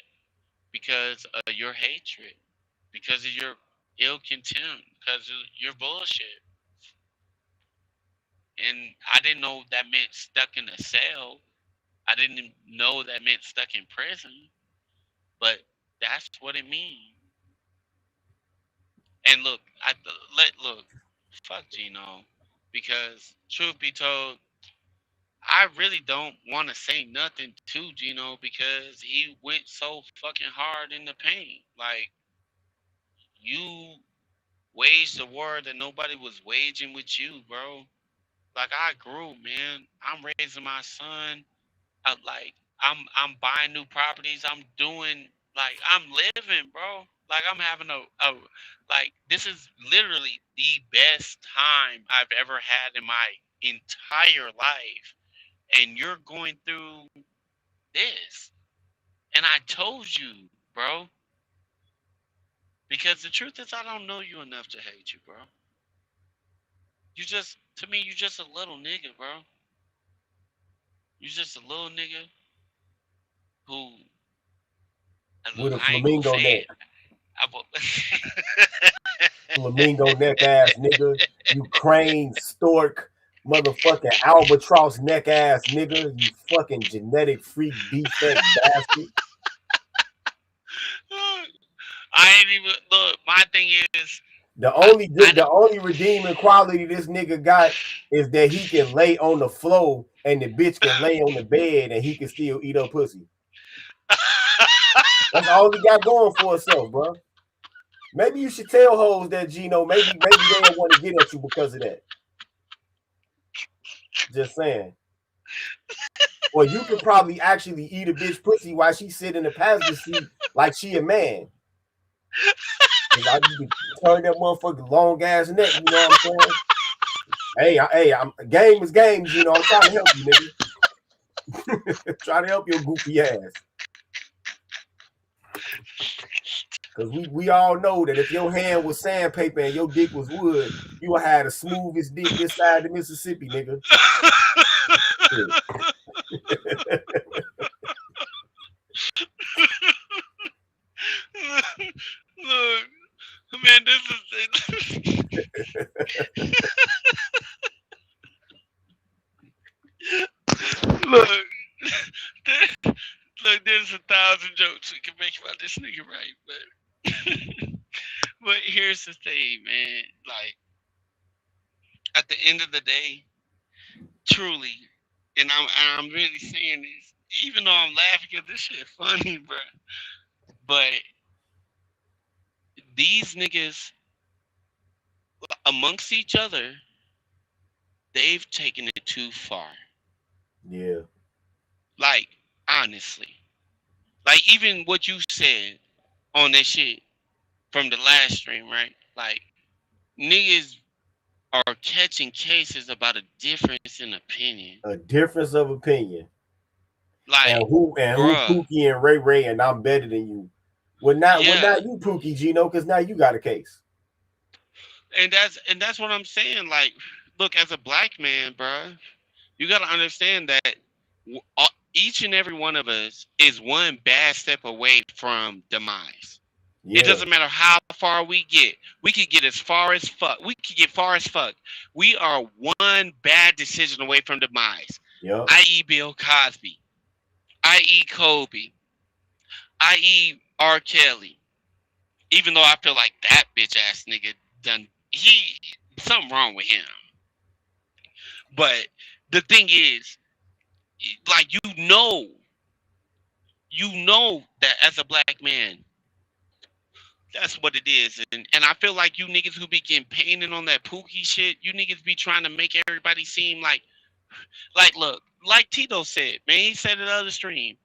because of your hatred, because of your ill contempt, because of your bullshit. And I didn't know that meant stuck in a cell. I didn't know that meant stuck in prison, but that's what it means. And look, look, fuck Gino, because truth be told, I really don't want to say nothing to Gino because he went so fucking hard in the paint. Like you waged a war that nobody was waging with you, bro. Like I grew, man. I'm raising my son. I'm buying new properties. I'm doing like I'm living, bro. Like I'm having a like this is literally the best time I've ever had in my entire life. And you're going through this. And I told you, bro. Because the truth is I don't know you enough to hate you, bro. You just to me you just a little nigga, bro. You just a little nigga who and look, with a I ain't gonna flamingo say neck, it. I will, flamingo neck ass nigga, you crane stork, motherfucking albatross neck ass nigga, you fucking genetic freak defect bastard. I ain't even look. My thing is, The I, only I, the only redeeming quality this nigga got is that he can lay on the floor and the bitch can lay on the bed and he can still eat her pussy. That's all he got going for himself, bro. Maybe you should tell hoes that Gino. Maybe they don't want to get at you because of that. Just saying. Or you could probably actually eat a bitch pussy while she sit in the passenger seat like she a man. Cause you can turn that motherfucking long ass neck. You know what I'm saying? I'm game is games. You know, I'm trying to help you, nigga. Trying to help your goofy ass. Cause we all know that if your hand was sandpaper and your dick was wood, you would have the smoothest dick this side of Mississippi, nigga. Look, man, this is look. Look, there's 1,000 jokes we can make about this nigga, right? But here's the thing, man. Like at the end of the day, truly, and I'm really saying this, even though I'm laughing at this shit funny, bro. But these niggas amongst each other, they've taken it too far. Yeah, Like honestly, like even what you said on that shit from the last stream, right? Like niggas are catching cases about a difference in opinion. a difference of opinion. Like, And who bruh, Pookie and Ray Ray and I'm better than you. Well yeah, not you Pookie Gino, because now you got a case. and that's what I'm saying. Like, look, as a black man, bruh, you gotta understand that each and every one of us is one bad step away from demise. It Yeah, doesn't matter how far we get. We could get as far as fuck. We could get far as fuck. We are one bad decision away from demise. yep, I.e. Bill Cosby. I.e. Kobe. I.e. R. Kelly. Even though I feel like that bitch ass nigga done he something wrong with him. But the thing is, like you know that as a black man, that's what it is. And I feel like you niggas who be getting painted on that Pookie shit, you niggas be trying to make everybody seem like look, like Tito said, man, he said it the other stream.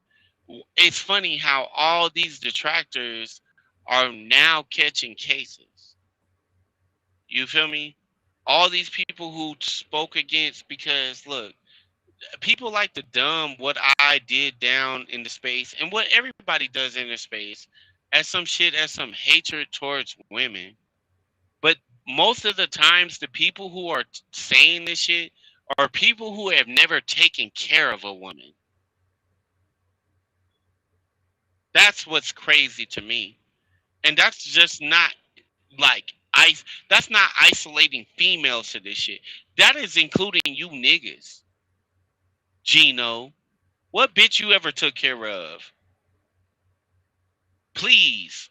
It's funny how all these detractors are now catching cases. You feel me? All these people who spoke against because look, people like to dumb what I did down in the space and what everybody does in the space as some shit as some hatred towards women. But most of the times the people who are saying this shit are people who have never taken care of a woman. That's what's crazy to me. And that's just not like that's not isolating females to this shit. That is including you niggas. Gino, what bitch you ever took care of? Please.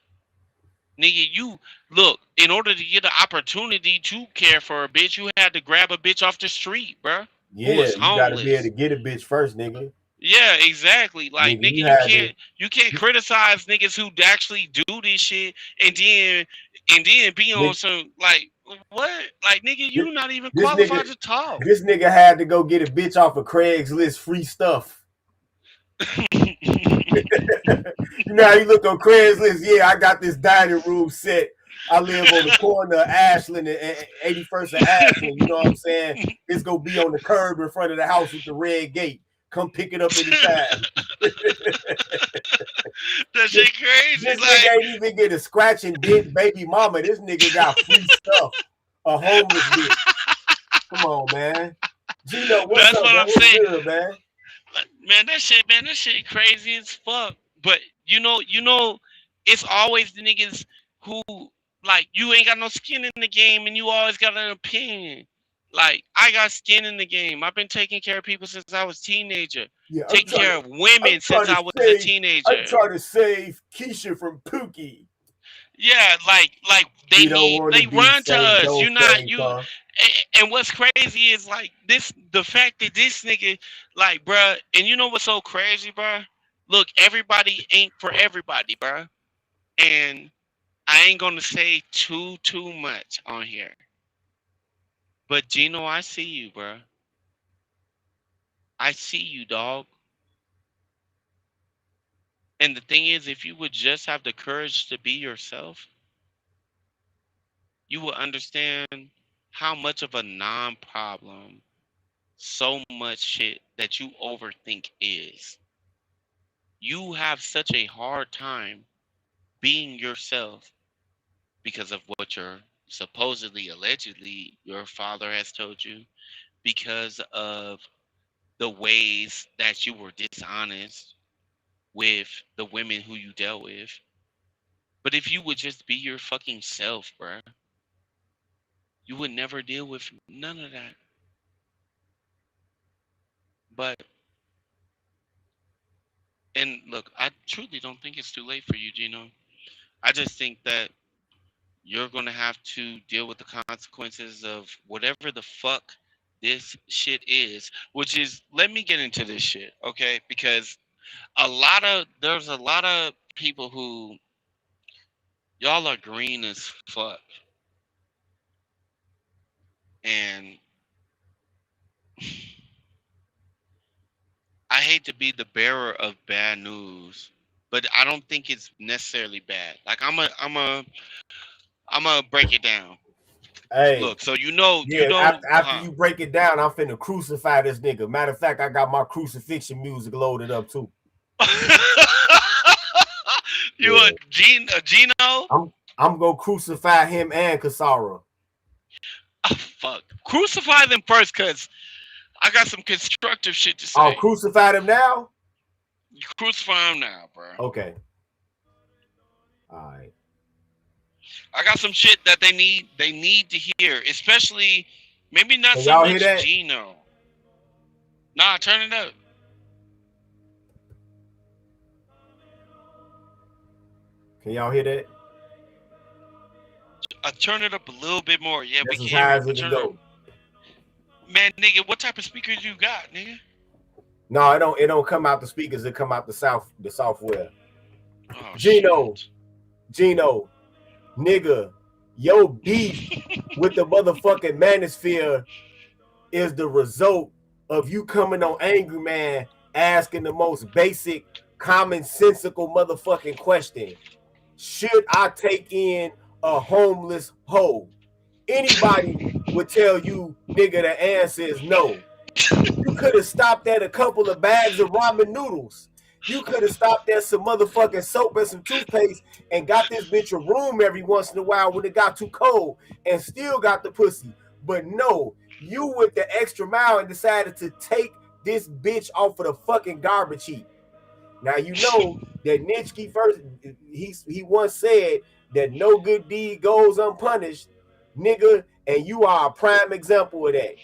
Nigga, you look, in order to get an opportunity to care for a bitch, you had to grab a bitch off the street, bruh. Who yeah. was You gotta be able to homeless. get a bitch first, nigga. Yeah, exactly. Like Nigga, nigga, you you had to can't criticize niggas who actually do this shit and then be on nigga, some like what? Like nigga, this, you not even this nigga qualified to talk. this nigga had to go get a bitch off of Craigslist free stuff. You know how you look on Craigslist? Yeah, I got this dining room set. I live on the corner of Ashland and 81st of Ashland. You know what I'm saying? It's gonna be on the curb in front of the house with the red gate. Come pick it up anytime. That This, shit crazy. this nigga Like ain't even get a scratch and dent baby mama. This nigga got free stuff. A homeless bitch. Come on, man. Gino, what's that's up, what man? I'm What's saying. good, man? Like, man, that shit crazy as fuck. But it's always the niggas who like you ain't got no skin in the game and you always got an opinion. Like I got skin in the game. I've been taking care of people since I was a teenager. Yeah, Taking care of I'm women trying since to I was a save I'm teenager. trying to save Keisha from Pookie. Yeah, like they We don't need want to they be run to safe, us. don't You not save you her. and what's crazy is like this the fact that this nigga like bruh, and you know what's so crazy, bruh? Look, everybody ain't for everybody, bruh. And I ain't gonna say too much on here. But Gino, I see you, bruh. I see you, dog. And the thing is, if you would just have the courage to be yourself, you will understand how much of a non problem so much shit that you overthink is. You have such a hard time being yourself because of what your supposedly, allegedly, your father has told you, because of the ways that you were dishonest with the women who you dealt with. But if you would just be your fucking self, bruh, you would never deal with none of that. But, and look, I truly don't think it's too late for you, Gino. I just think that you're going to have to deal with the consequences of whatever the fuck this shit is, which is, let me get into this shit, okay? Because there's a lot of people who, y'all are green as fuck. And I hate to be the bearer of bad news, but I don't think it's necessarily bad. Like I'm a break it down. Hey, Look, so yeah, after you break it down, I'm finna crucify this nigga. Matter of fact, I got my crucifixion music loaded up too. you Yeah. a Gino? I'm gonna crucify him and Kasara. Oh, fuck. Crucify them first, cause I got some constructive shit to I'll say. crucify him now. You crucify them now, bro. Okay. All right. I got some shit that they need to hear, especially maybe not Can so y'all hear much that? Gino. Nah, turn it up. Can y'all hear that? I turn it up a little bit more. Yeah, we That's can as hear high it. as I it can turn it up. go. Man, nigga, what type of speakers you got, nigga? No, it don't come out the speakers, it come out the software. Oh Gino, shit. nigga, your beef with the motherfucking manosphere is the result of you coming on Angry Man asking the most basic, commonsensical motherfucking question. Should I take in a homeless hoe? Anybody would tell you, nigga, the answer is no. You could have stopped at a couple of bags of ramen noodles. You could have stopped at some motherfucking soap and some toothpaste and got this bitch a room every once in a while when it got too cold and still got the pussy. But no, you went the extra mile and decided to take this bitch off of the fucking garbage heap. Now you know that Nitschke first he once said that no good deed goes unpunished, nigga, and you are a prime example of that.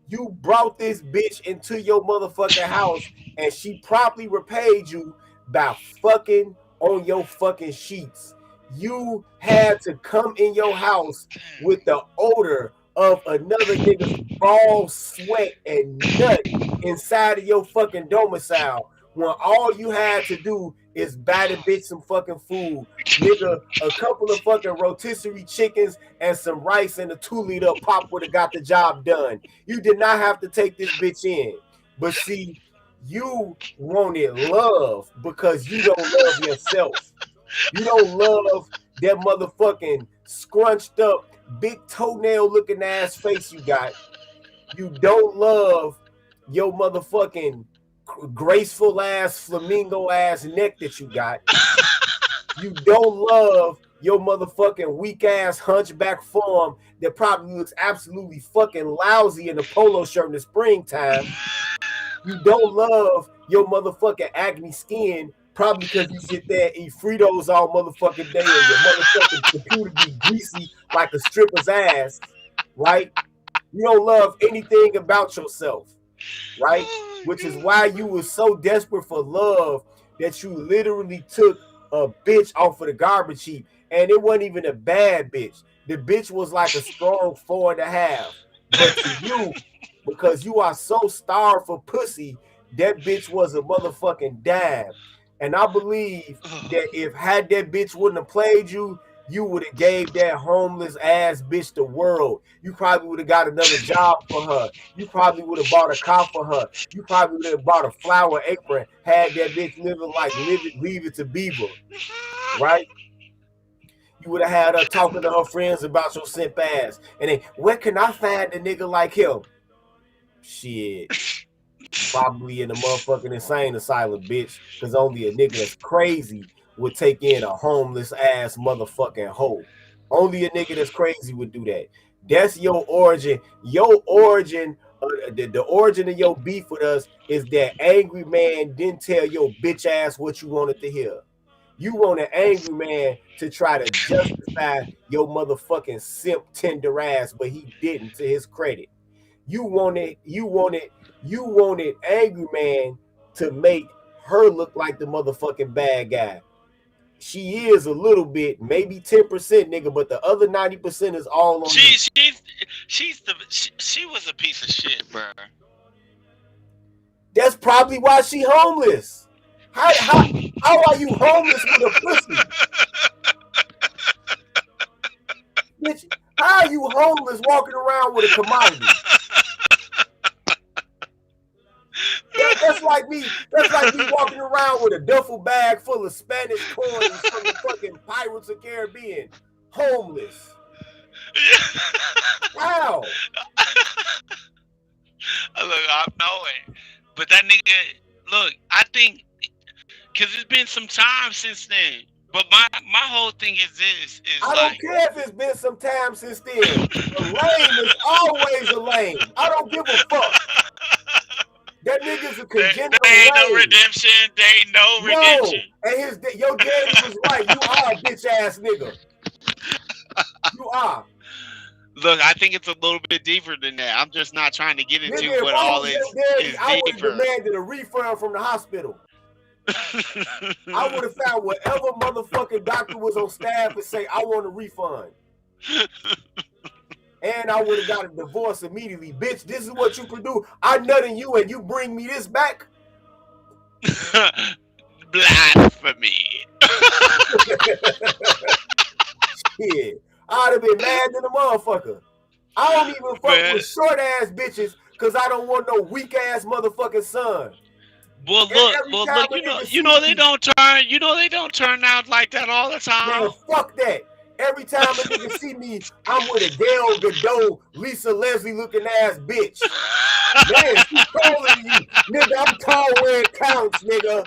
You brought this bitch into your motherfucking house and she promptly repaid you by fucking on your fucking sheets. You had to come in your house with the odor of another nigga's ball, sweat, and nut inside of your fucking domicile when all you had to do is buy the bitch some fucking food, nigga, a couple of fucking rotisserie chickens and some rice and a 2-liter pop would have got the job done. You did not have to take this bitch in. But see, you wanted love because you don't love yourself. You don't love that motherfucking scrunched up, big toenail looking ass face you got. You don't love your motherfucking graceful ass, flamingo ass neck that you got. You don't love your motherfucking weak ass hunchback form that probably looks absolutely fucking lousy in a polo shirt in the springtime. You don't love your motherfucking acne skin, probably because you sit there and eat Fritos all motherfucking day and your motherfucking computer be greasy like a stripper's ass, right? You don't love anything about yourself, right? Oh Which is my why you were so desperate for love that you literally took a bitch off of the garbage heap. And it wasn't even a bad bitch. The bitch was like a strong 4.5. But to you, because you are so starved for pussy, that bitch was a motherfucking dab. And I believe god. that if had that bitch wouldn't have played you, you would have gave that homeless ass bitch the world. You probably would have got another job for her. You probably would have bought a car for her. You probably would have bought a flower apron, had that bitch living like leave it to Beaver, right? You would have had her talking to her friends about your simp ass. And then, where can I find a nigga like him? Shit. Probably in the motherfucking insane asylum, bitch. Because only a nigga that's crazy would take in a homeless ass motherfucking hoe. Only a nigga that's crazy would do that. That's your origin. Your origin, the origin of your beef with us is that angry man didn't tell your bitch ass what you wanted to hear. You want an angry man to try to justify your motherfucking simp tender ass, but he didn't, to his credit. You wanted angry man to make her look like the motherfucking bad guy. She is a little bit, maybe 10%, nigga, but the other 90% is all on you. She was a piece of shit, bro. That's probably why she homeless. How are you homeless with a pussy? Bitch, how are you homeless walking around with a commodity? That's like me walking around with a duffel bag full of Spanish coins from the fucking Pirates of the Caribbean. Homeless. How? Look, I know it. But that nigga, look, I think, because it's been some time since then. But my whole thing is this. I don't care if it's been some time since then. A lame is always a lame. I don't give a fuck. That nigga's a congenital There ain't lame. no redemption. There ain't no redemption. And your daddy was right. You are a bitch ass nigga. You are. Look, I think it's a little bit deeper than that. I'm just not trying to get into what all is I would deeper. have demanded a refund from the hospital. I would have found whatever motherfucking doctor was on staff and say, I want a refund. And I would have got a divorce immediately. Bitch, this is what you can do. I nutting you and you bring me this back? Blasphemy. Shit. I'd have been mad than a motherfucker. I don't even fuck with short ass bitches because I don't want no weak ass motherfucking son. Well, look, you know they don't turn out like that all the time. Man, fuck that. Every time a nigga see me, I'm with a Gal Gadot, Lisa Leslie looking ass bitch. Man, she's taller than you. Nigga, I'm tall where it counts, nigga.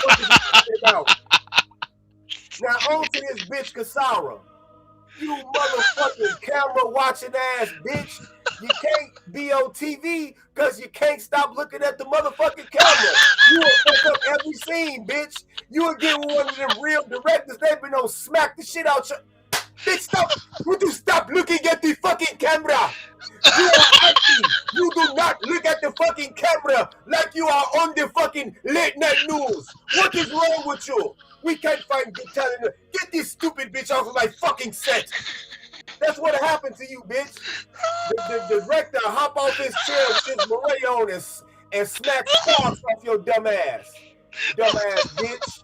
What is you talking about? Now on to this bitch Kasara. You motherfucking camera watching ass bitch. You can't be on TV because you can't stop looking at the motherfucking camera. You will fuck up every scene, bitch. You will get with one of them real directors. They've been on smack the shit out your... Bitch, stop. Would you stop looking at the fucking camera? You are acting. You do not look at the fucking camera like you are on the fucking late night news. What is wrong with you? We can't find good talent. Get this stupid bitch off of my fucking set. That's what happened to you, bitch. The director hop off his chair with his beret on and smack sparks off your dumb ass. Dumb ass bitch.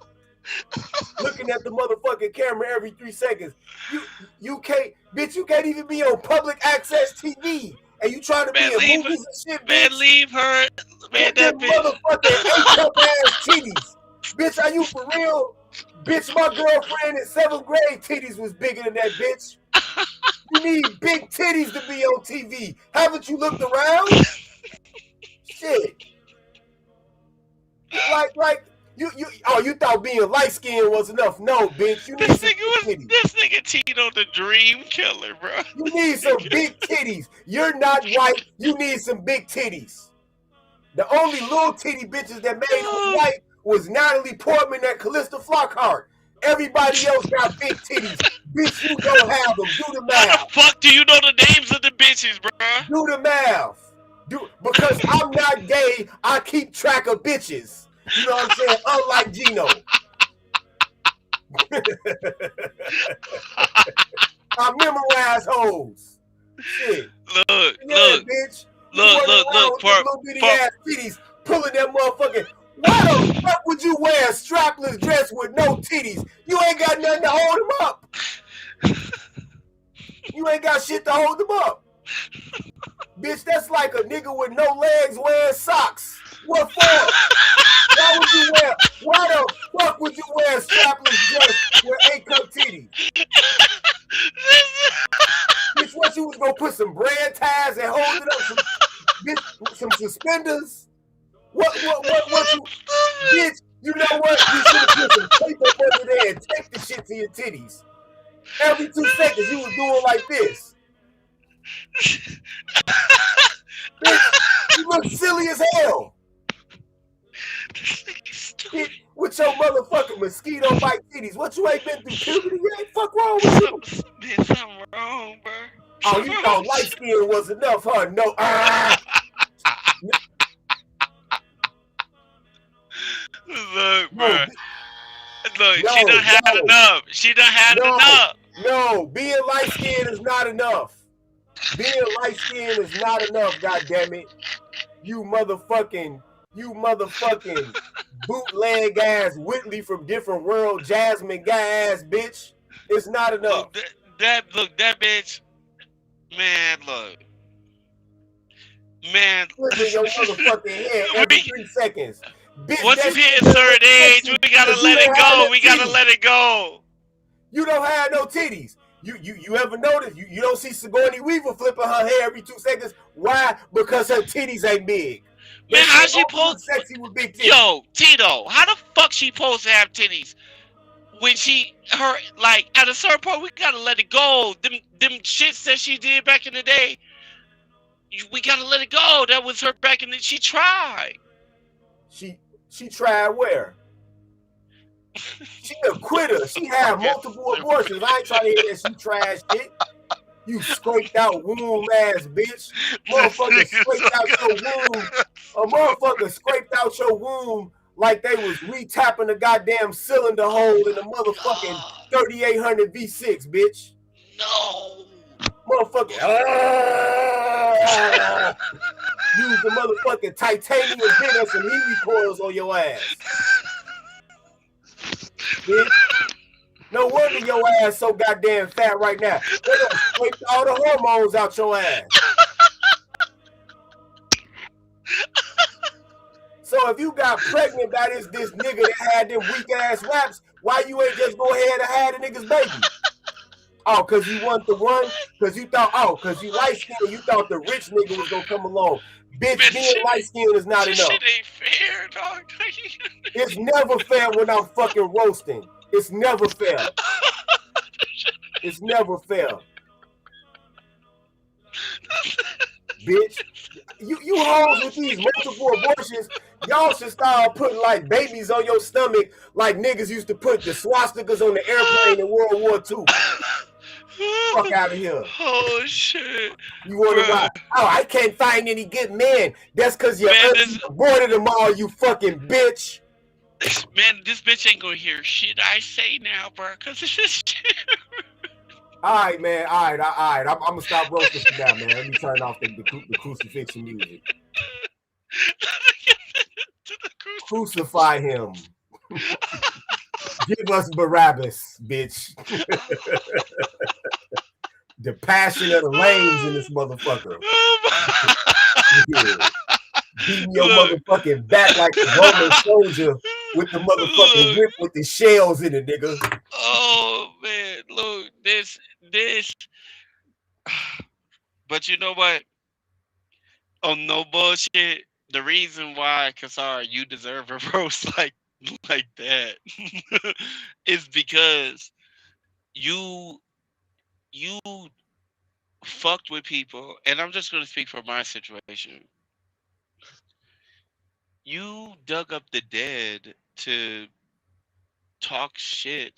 Looking at the motherfucking camera every 3 seconds. You can't, bitch, you can't even be on public access TV. And you trying to be in movies and shit, bitch. Man, leave her. Man, that bitch. Motherfucking 8-cup ass titties. Bitch, are you for real? Bitch, my girlfriend in 7th grade titties was bigger than that, bitch. You need big titties to be on TV. Haven't you looked around? Shit. Like you thought being light skinned was enough. No, bitch. You need some big titties. This nigga Tito the dream killer, bro. You need some big titties. You're not white. You need some big titties. The only little titty bitches that made her white was Natalie Portman and Callista Flockhart. Everybody else got big titties. Bitch, you don't have them. Do the math. How the fuck do you know the names of the bitches, bro? Do the math. Because I'm not gay, I keep track of bitches. You know what I'm saying? Unlike Gino. I memorize hoes. Shit. Look, bitch. Look, little bitty ass titties pulling that motherfucking. Why the fuck would you wear a strapless dress with no titties? You ain't got nothing to hold them up. You ain't got shit to hold them up. Bitch, that's like a nigga with no legs wearing socks. What for? Why would you wear? Why the fuck would you wear a strapless dress with A-cup titties? Bitch, what you was gonna put some brand ties and hold it up, some suspenders? What you, bitch? You know what? You should have put some tape up under there and tape the shit to your titties. Every 2 seconds, you was doing like this. Bitch, you look silly as hell. Bitch, with your motherfucking mosquito bite titties. What, you ain't been through puberty yet? Fuck wrong with you? Man, something wrong, bro. Oh, you thought light skin was enough, huh? No. Look, No, bro. Look, no, she done had no, enough. She done had no, enough. no. Being light skinned is not enough. Being light skinned is not enough, goddammit. You motherfucking bootleg ass Whitley from different world, Jasmine guy ass bitch. It's not enough. Look, that bitch. Man, look. Man. Look in your motherfucking head every 3 seconds. Bitch, Once that you hit shit a don't certain make age, sense we gotta because you let it don't have go. no We gotta titties. let it go. You don't have no titties. You ever notice? You don't see Sigourney Weaver flipping her hair every 2 seconds. Why? Because her titties ain't big. Man, That how shit she only look supposed? sexy with big titties. Yo, Tito, how the fuck she supposed to have titties? When her like at a certain point, we gotta let it go. Them shits that she did back in the day, we gotta let it go. That was her back in the. She tried. She tried where? She a quitter. She had multiple abortions. I ain't trying to hear that she tried shit. You scraped out womb ass bitch. Motherfucker scraped out your womb. A motherfucker scraped out your womb like they was retapping the goddamn cylinder hole in the motherfucking 3800 V6, bitch. No. Motherfucker. Use the motherfucking titanium bit and some heat recoils on your ass. Bitch. No wonder your ass so goddamn fat right now. They done scraped all the hormones out your ass. So if you got pregnant by this nigga that had them weak ass raps, why you ain't just go ahead and have the nigga's baby? Oh, cause you want the one? Cause you thought, cause you light skinned, you thought the rich nigga was gonna come along. Bitch, Man, being light skinned is not enough. Shit ain't fair, dog. It's never fair when I'm fucking roasting. It's never fair. It's never fair. Bitch. You hoes with these multiple abortions, y'all should start putting like babies on your stomach like niggas used to put the swastikas on the airplane in World War II. Fuck out of here. Oh shit. You wonder why? Oh, I can't find any good men. That's because your auntie aborted them all, you fucking bitch. Man, this bitch ain't gonna hear shit I say now, bro, because this is shit. All right, man. All right. I'm gonna stop roasting for now, man. Let me turn off the crucifixion music. Crucify him. Give us Barabbas, bitch. The passion of the lames in this motherfucker. Yeah. Beating your motherfucking back like a Roman soldier with the motherfucking whip with the shells in it, nigga. Oh man, look, this. But you know what? Oh, no bullshit. The reason why, Kasar, you deserve a roast like that is because you you fucked with people, and I'm just gonna speak for my situation. You dug up the dead to talk shit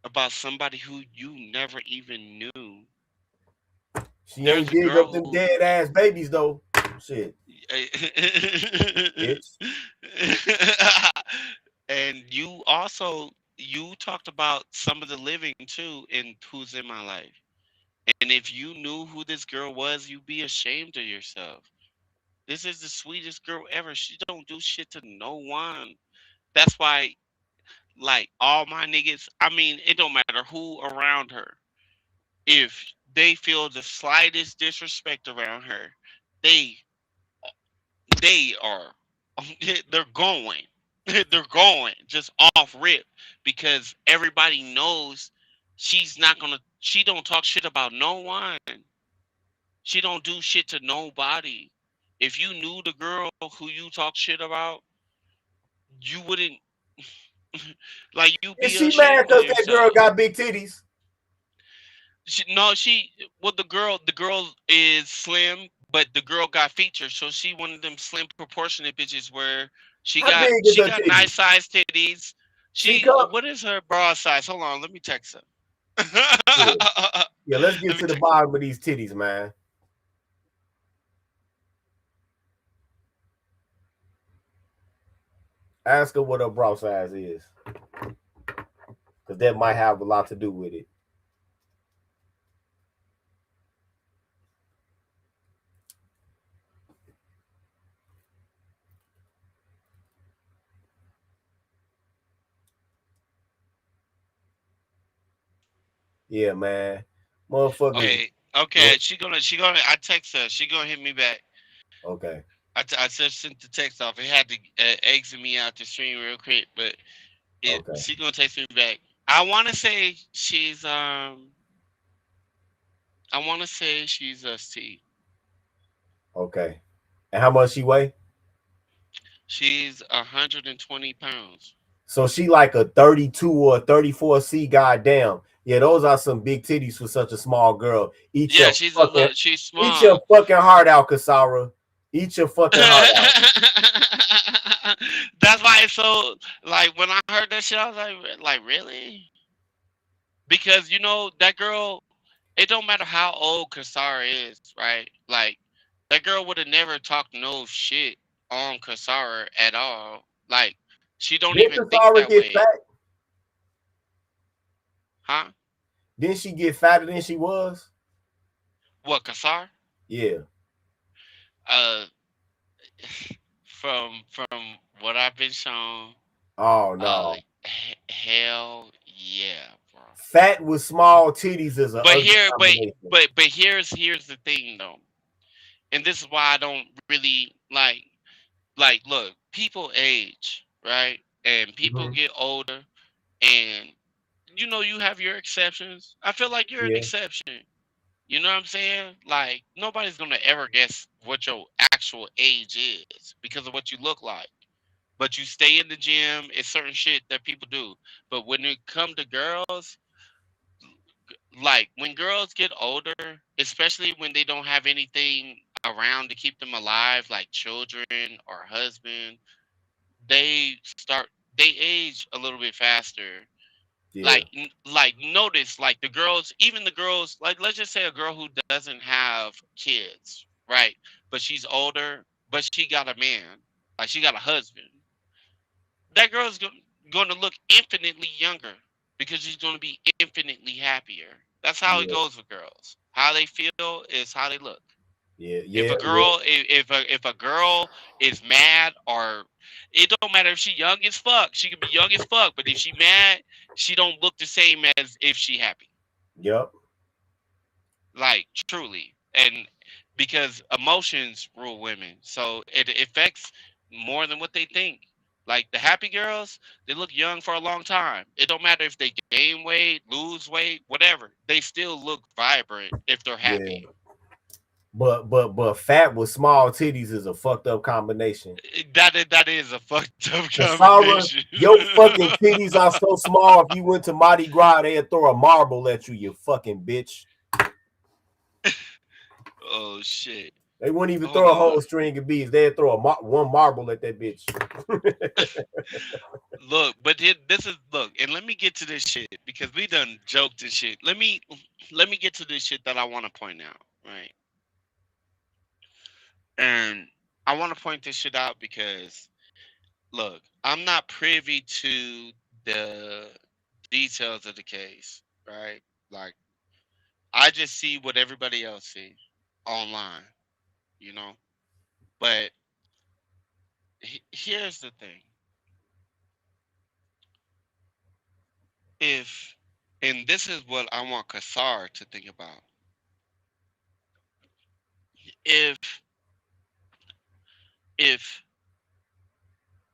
about somebody who you never even knew. She ain't dig up them dead ass babies though. Shit. Bitch. And you talked about some of the living too in Who's in My Life. And if you knew who this girl was, you'd be ashamed of yourself. This is the sweetest girl ever. She don't do shit to no one. That's why like all my niggas. I mean, it don't matter who around her. If they feel the slightest disrespect around her, they they are they're going. They're going just off rip because everybody knows she's not gonna she don't talk shit about no one. She don't do shit to nobody. If you knew the girl who you talk shit about, you wouldn't like you'd Is be she mad ashamed of because that girl yourself. got big titties? No, she well the girl is slim, but the girl got features, so she one of them slim proportionate bitches where How big is she her got nice titties? sized titties. She She come. what is her bra size? Hold on, let me text her. Yeah, yeah. Let's get Let me to the text her. bottom of these titties, man. Ask her what her bra size is, because that might have a lot to do with it. Yeah, man. Motherfuckers. Okay, okay. She gonna. I text her. She gonna hit me back. Okay. I just sent the text off. It had to exit me out the stream real quick, but Okay. she gonna text me back. I want to say she's I want to say she's a C. Okay. And how much she weigh? She's 120 pounds. So she like a 32 or a 34C. Goddamn. Yeah, those are some big titties for such a small girl. Yeah, she's a little. She's Eat your small. fucking heart out, Kasara. Eat your fucking heart out. That's why it's so like when I heard that shit, I was like really? Because that girl. It don't matter how old Kasara is, right? Like that girl would have never talked no shit on Kasara at all. Like she don't Didn't even think Kasara that get way, fat? huh? Didn't she get fatter than she was? What Kasar? Yeah. Uh, from what I've been shown, Oh uh, no. hell yeah, bro. Fat with small titties is an But ugly here, combination. here's the thing though, and this is why I don't really like look, people age, right? And people Hmm. get older, and you have your exceptions. I feel like you're an Yeah. exception. You know what I'm saying? Like nobody's gonna ever guess what your actual age is because of what you look like. But you stay in the gym. It's certain shit that people do. But when it come to girls, like when girls get older, especially when they don't have anything around to keep them alive, like children or husband, they start they age a little bit faster. Yeah. Like notice like the girls, even the girls, like let's just say a girl who doesn't have kids, right? But she's older, but she got a man, like she got a husband. That girl's going to look infinitely younger because she's going to be infinitely happier. That's how it Yeah. goes with girls. How they feel is how they look. Yeah. If a Yeah. Yeah. girl, if a girl is mad, or it don't matter if she young as fuck, she could be young as fuck, but if she mad, she don't look the same as if she happy. Yep. Like truly, and because emotions rule women, so it affects more than what they think. Like the happy girls, they look young for a long time. It don't matter if they gain weight, lose weight, whatever. They still look vibrant if they're Yeah. happy. But fat with small titties is a fucked up combination. That is a fucked up Kasara, combination. your fucking titties are so small. If you went to Mardi Gras, they'd throw a marble at you, you fucking bitch. Oh shit! They wouldn't even Hold throw a on. whole string of beads. They'd throw one marble at that bitch. Look, but this is look, and let me get to this shit because we done joked and shit. Let me get to this shit that I want to point out, right? And I want to point this shit out because look, I'm not privy to the details of the case, right? Like I just see what everybody else see online, you know. But here's the thing: if, and this is what I want Kassar to think about, if if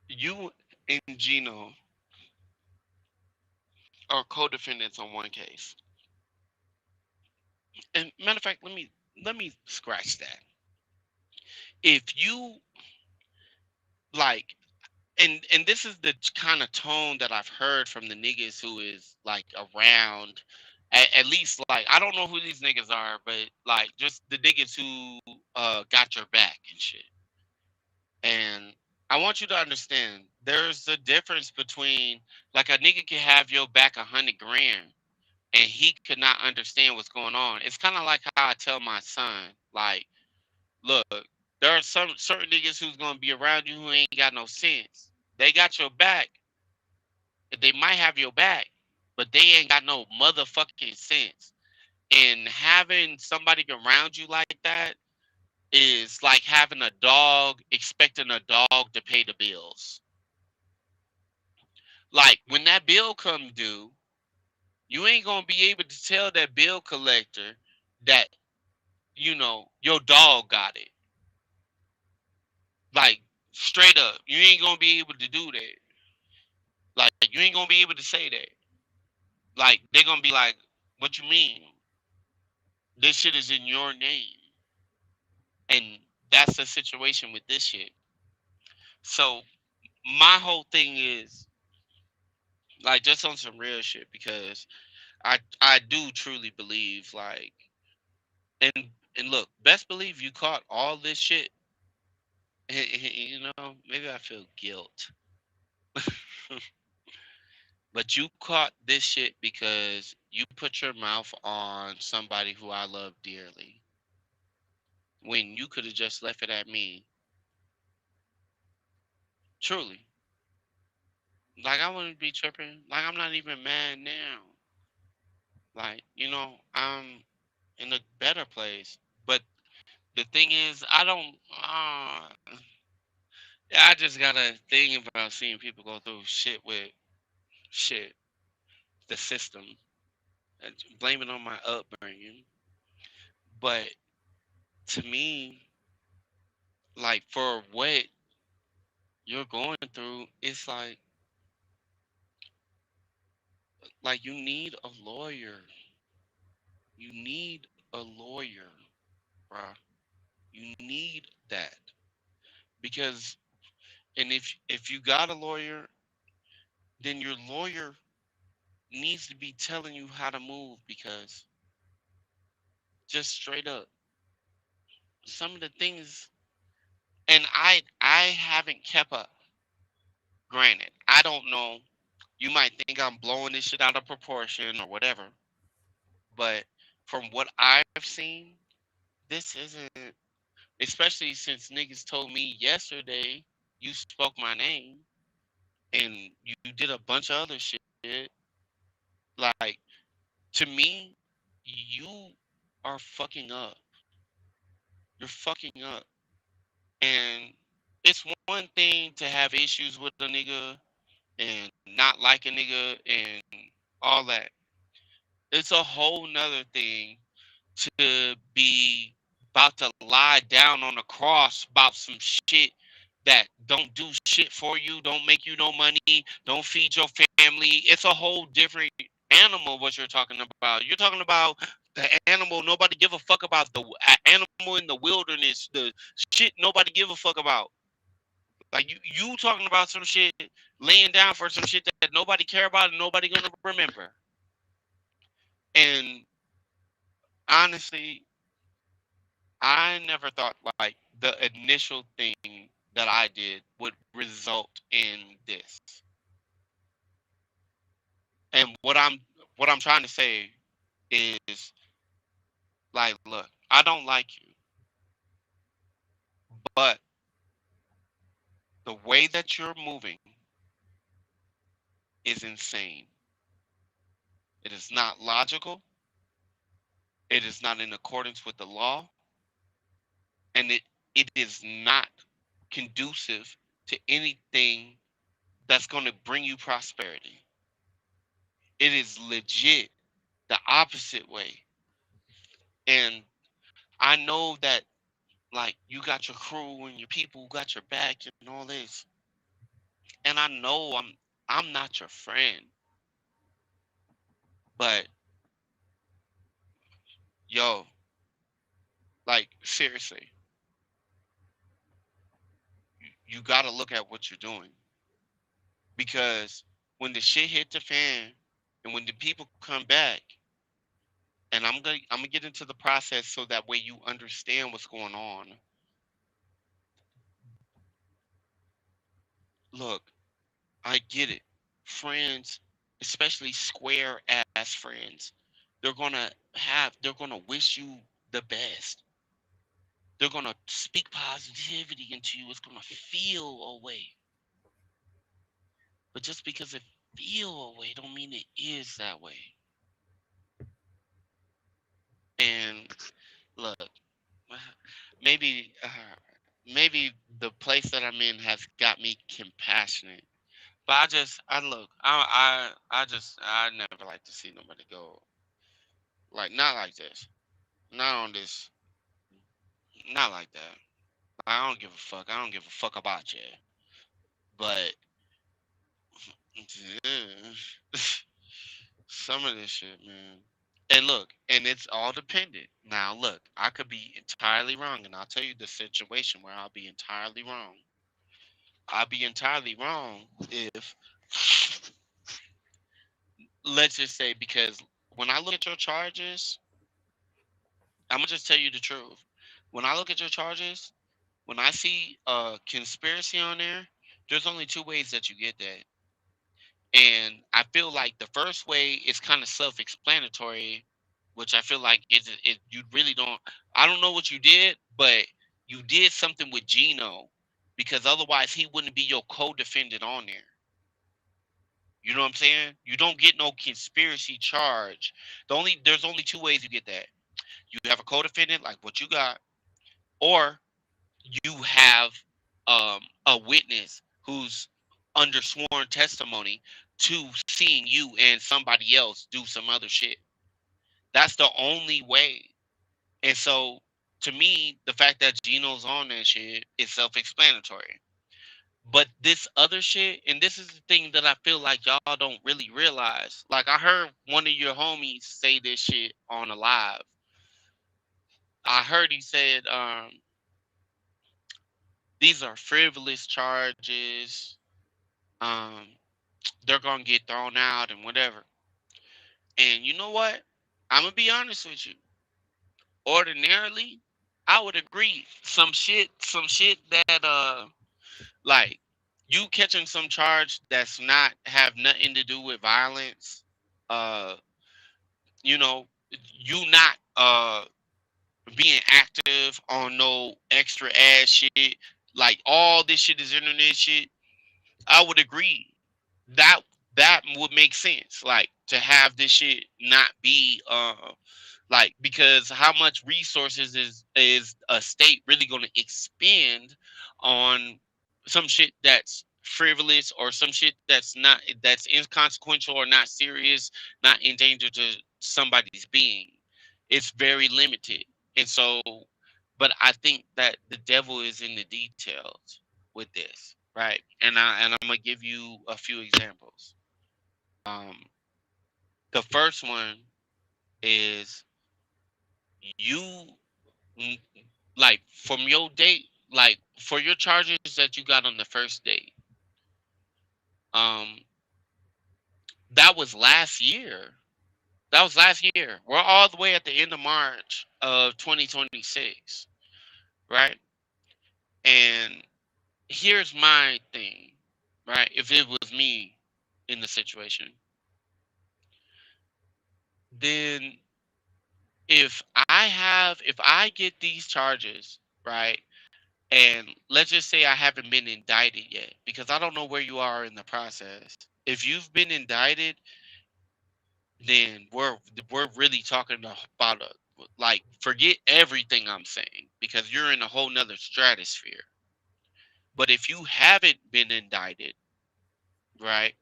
you and Gino are co-defendants on one case, and matter of fact, let me scratch that. If you like, and this is the kind of tone that I've heard from the niggas who is like around, at least like I don't know who these niggas are, but like just the niggas who got your back and shit. And I want you to understand there's a difference between like a nigga can have your back 100 grand and he could not understand what's going on. It's kind of like how I tell my son, like, look, there are some certain niggas who's gonna be around you who ain't got no sense. They got your back. They might have your back, but they ain't got no motherfucking sense. And having somebody around you like that is like having a dog expecting a dog to pay the bills. Like when that bill come due, you ain't gonna be able to tell that bill collector that your dog got it. Like straight up, you ain't gonna be able to do that. Like you ain't gonna be able to say that. Like they're gonna be like, "What you mean? This shit is in your name." And that's the situation with this shit. So my whole thing is like just on some real shit because I do truly believe like and look, best believe you caught all this shit. Maybe I feel guilt, but you caught this shit because you put your mouth on somebody who I love dearly when you could have just left it at me. Truly, like I wouldn't be tripping. Like I'm not even mad now. Like I'm in a better place. But the thing is, I don't. I just got a thing about seeing people go through shit with shit, the system, and blame it on my upbringing. But to me, like for what you're going through, it's like you need a lawyer. You need a lawyer, bruh. You need that because, and if you got a lawyer, then your lawyer needs to be telling you how to move because just straight up, some of the things, and I haven't kept up. Granted, I don't know. You might think I'm blowing this shit out of proportion or whatever, but from what I've seen, this isn't. Especially since niggas told me yesterday you spoke my name and you did a bunch of other shit. Like to me, you are fucking up. You're fucking up. And it's one thing to have issues with a nigga and not like a nigga and all that. It's a whole nother thing to be about to lie down on the cross about some shit that don't do shit for you, don't make you no money, don't feed your family. It's a whole different animal what you're talking about. You're talking about the animal nobody give a fuck about, the animal in the wilderness, the shit nobody give a fuck about. Like you talking about some shit, laying down for some shit that nobody care about and nobody gonna remember. And honestly, I never thought like the initial thing that I did would result in this. And what I'm trying to say is like, look, I don't like you, but the way that you're moving is insane. It is not logical. It is not in accordance with the law, and it is not conducive to anything that's going to bring you prosperity. It is legit the opposite way. And I know that like you got your crew and your people got your back and all this. And I know I'm not your friend, but yo, like seriously, you got to look at what you're doing because when the shit hit the fan and when the people come back, and I'm gonna get into the process so that way you understand what's going on. Look, I get it. Friends, especially square ass friends, they're gonna wish you the best. They're gonna speak positivity into you. It's gonna feel a way. But just because it feel a way don't mean it is that way. And look, maybe maybe the place that I'm in has got me compassionate. But I look, I never like to see nobody go like not like this. Not on this. Not like that. I don't give a fuck. I don't give a fuck about you. But some of this shit, man. And look, and it's all dependent. Now, look, I could be entirely wrong, and I'll tell you the situation where I'll be entirely wrong. I'll be entirely wrong if, let's just say, because when I look at your charges, I'm gonna just tell you the truth. When I look at your charges, when I see a conspiracy on there, there's only two ways that you get that. And I feel like the first way is kind of self-explanatory, which I feel like is it you really don't. I don't know what you did, but you did something with Gino because otherwise he wouldn't be your co-defendant on there. You know what I'm saying? You don't get no conspiracy charge. There's only two ways you get that. You have a co-defendant like what you got, or you have a witness who's under sworn testimony to seeing you and somebody else do some other shit. That's the only way. And so, to me, the fact that Gino's on that shit is self-explanatory. But this other shit, and this is the thing that I feel like y'all don't really realize. Like I heard one of your homies say this shit on a live. I heard he said, these are frivolous charges. Um, they're gonna get thrown out and whatever. And you know what? I'm gonna be honest with you. Ordinarily, I would agree. Some shit that like you catching some charge that's not have nothing to do with violence. Uh, you know, you not being active on no extra ass shit. Like all this shit is internet shit. I would agree. That that would make sense. Like to have this shit not be like because how much resources is a state really going to expend on some shit that's frivolous or some shit that's inconsequential or not serious, not in danger to somebody's being. It's very limited. And so but I think that the devil is in the details with this, right? And I'm gonna give you a few examples. Um, the first one is you mm, like from your date, like for your charges that you got on the first date. Um, that was last year. That was last year. We're all the way at the end of March of 2026, right? And here's my thing, right? If it was me in the situation, then if I get these charges, right? And let's just say I haven't been indicted yet because I don't know where you are in the process. If you've been indicted, then we're really talking about like forget everything I'm saying because you're in a whole nother stratosphere. But if you haven't been indicted, right,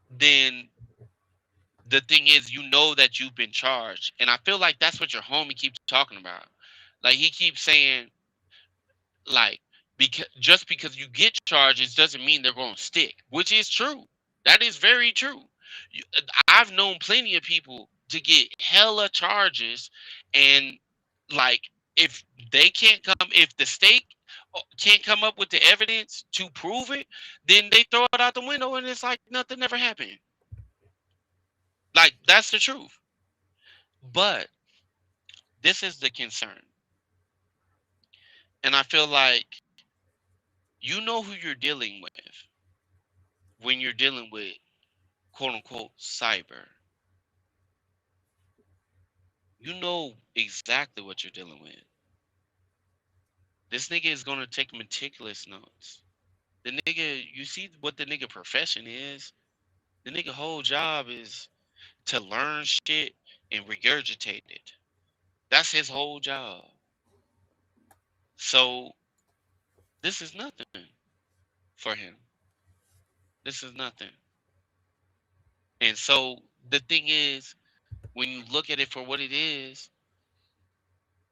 then the thing is, you know that you've been charged, and I feel like that's what your homie keeps talking about. Like he keeps saying, like, because just because you get charges doesn't mean they're going to stick, which is true. That is very true. You- I've known plenty of people to get hella charges, and like if they can't come, if the state can't come up with the evidence to prove it, then they throw it out the window, and it's like nothing ever happened. Like that's the truth. But this is the concern, and I feel like you know who you're dealing with when you're dealing with quote unquote cyber. You know exactly what you're dealing with. This nigga is gonna take meticulous notes. The nigga, you see what the nigga profession is. The nigga whole job is to learn shit and regurgitate it. That's his whole job. So this is nothing for him. This is nothing. And so the thing is, when you look at it for what it is,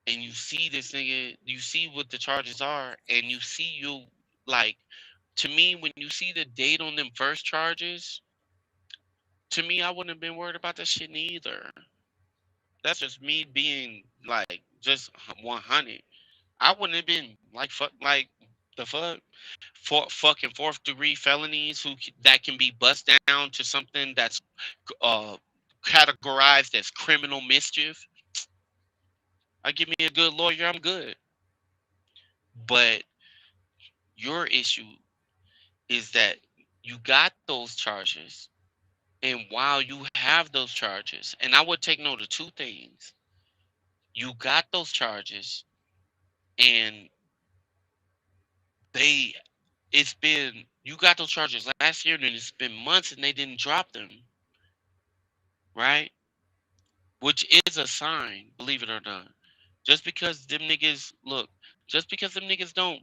and you see this nigga, you see what the charges are, and you see you like, to me, when you see the date on them first charges, to me, I wouldn't have been worried about that shit neither. That's just me being like just 100. I wouldn't have been like fuck like the fuck for fucking fourth degree felonies that can be bust down to something that's uh categorized as criminal mischief. I give me a good lawyer, I'm good. But your issue is that you got those charges, and while you have those charges, and I would take note of two things. You got those charges, and they it's been you got those charges last year, and it's been months and they didn't drop them, right? Which is a sign, believe it or not. Just because them niggas look, just because them niggas don't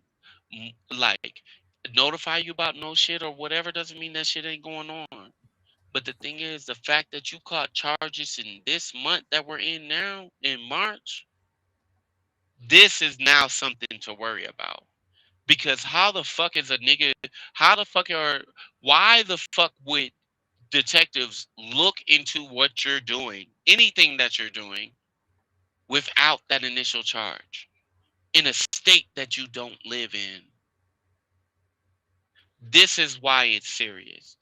like notify you about no shit or whatever doesn't mean that shit ain't going on. But the thing is, the fact that you caught charges in this month that we're in now, in March, this is now something to worry about. Because how the fuck is a nigga, how the fuck are, why the fuck would detectives look into what you're doing, anything that you're doing, without that initial charge? In a state that you don't live in. This is why it's serious.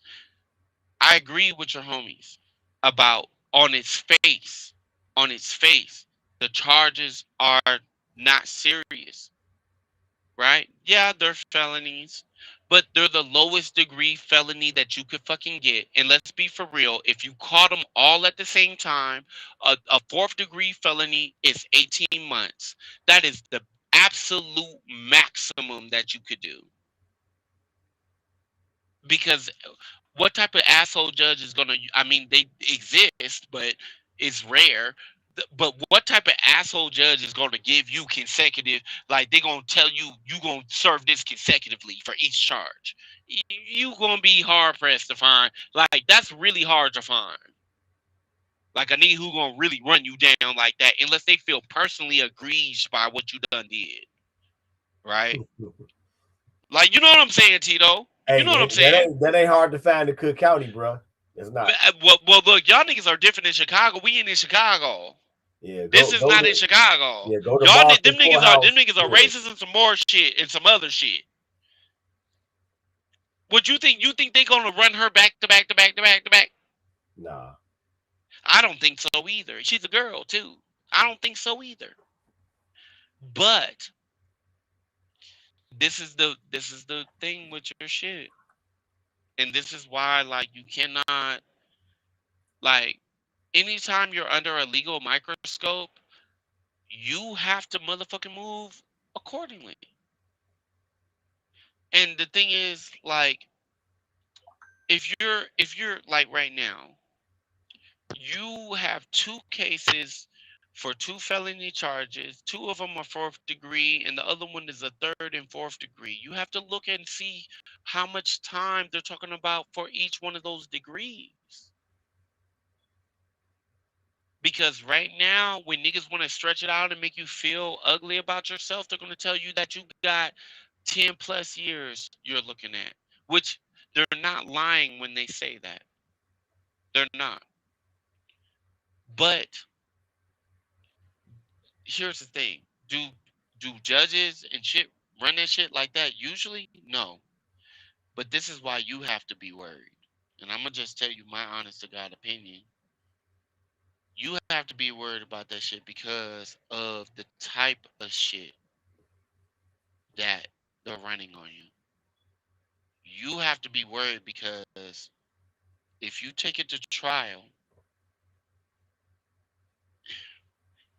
I agree with your homies about on its face, the charges are not serious, right? Yeah, they're felonies, but they're the lowest degree felony that you could fucking get. And let's be for real, if you caught them all at the same time, a fourth degree felony is 18 months. That is the absolute maximum that you could do. Because what type of asshole judge is gonna? I mean, they exist, but it's rare. But what type of asshole judge is gonna give you consecutive? Like they gonna tell you gonna serve this consecutively for each charge. You gonna be hard pressed to find. Like that's really hard to find. Like a nigga who gonna really run you down like that, unless they feel personally aggrieved by what you done did, right? Like you know what I'm saying, Tito? You Hey, know what I'm that saying? ain't hard to find in Cook County, bro. It's not. Well, look, y'all niggas are different in Chicago. We ain't in Chicago. Yeah, This is go not to in Chicago. go to Y'all, Boston them courthouse. niggas are Yeah, racist and some more shit and some other shit. What you think? You think they gonna run her back to back to back to back to back? nah. I don't think so either. She's a girl too. I don't think so either. But this is the thing with your shit, and this is why like you cannot like anytime you're under a legal microscope, you have to motherfucking move accordingly. And the thing is, like, if you're like right now, you have two cases for two felony charges. Two of them are fourth degree, and the other one is a third and fourth degree. You have to look and see how much time they're talking about for each one of those degrees. Because right now, when niggas want to stretch it out and make you feel ugly about yourself, they're gonna tell you that you got 10 plus years you're looking at. Which they're not lying when they say that. They're not. But here's the thing. Do judges and shit run that shit like that? Usually, no. But this is why you have to be worried. And I'm gonna just tell you my honest to God opinion. You have to be worried about that shit because of the type of shit that they're running on you. You have to be worried because if you take it to trial,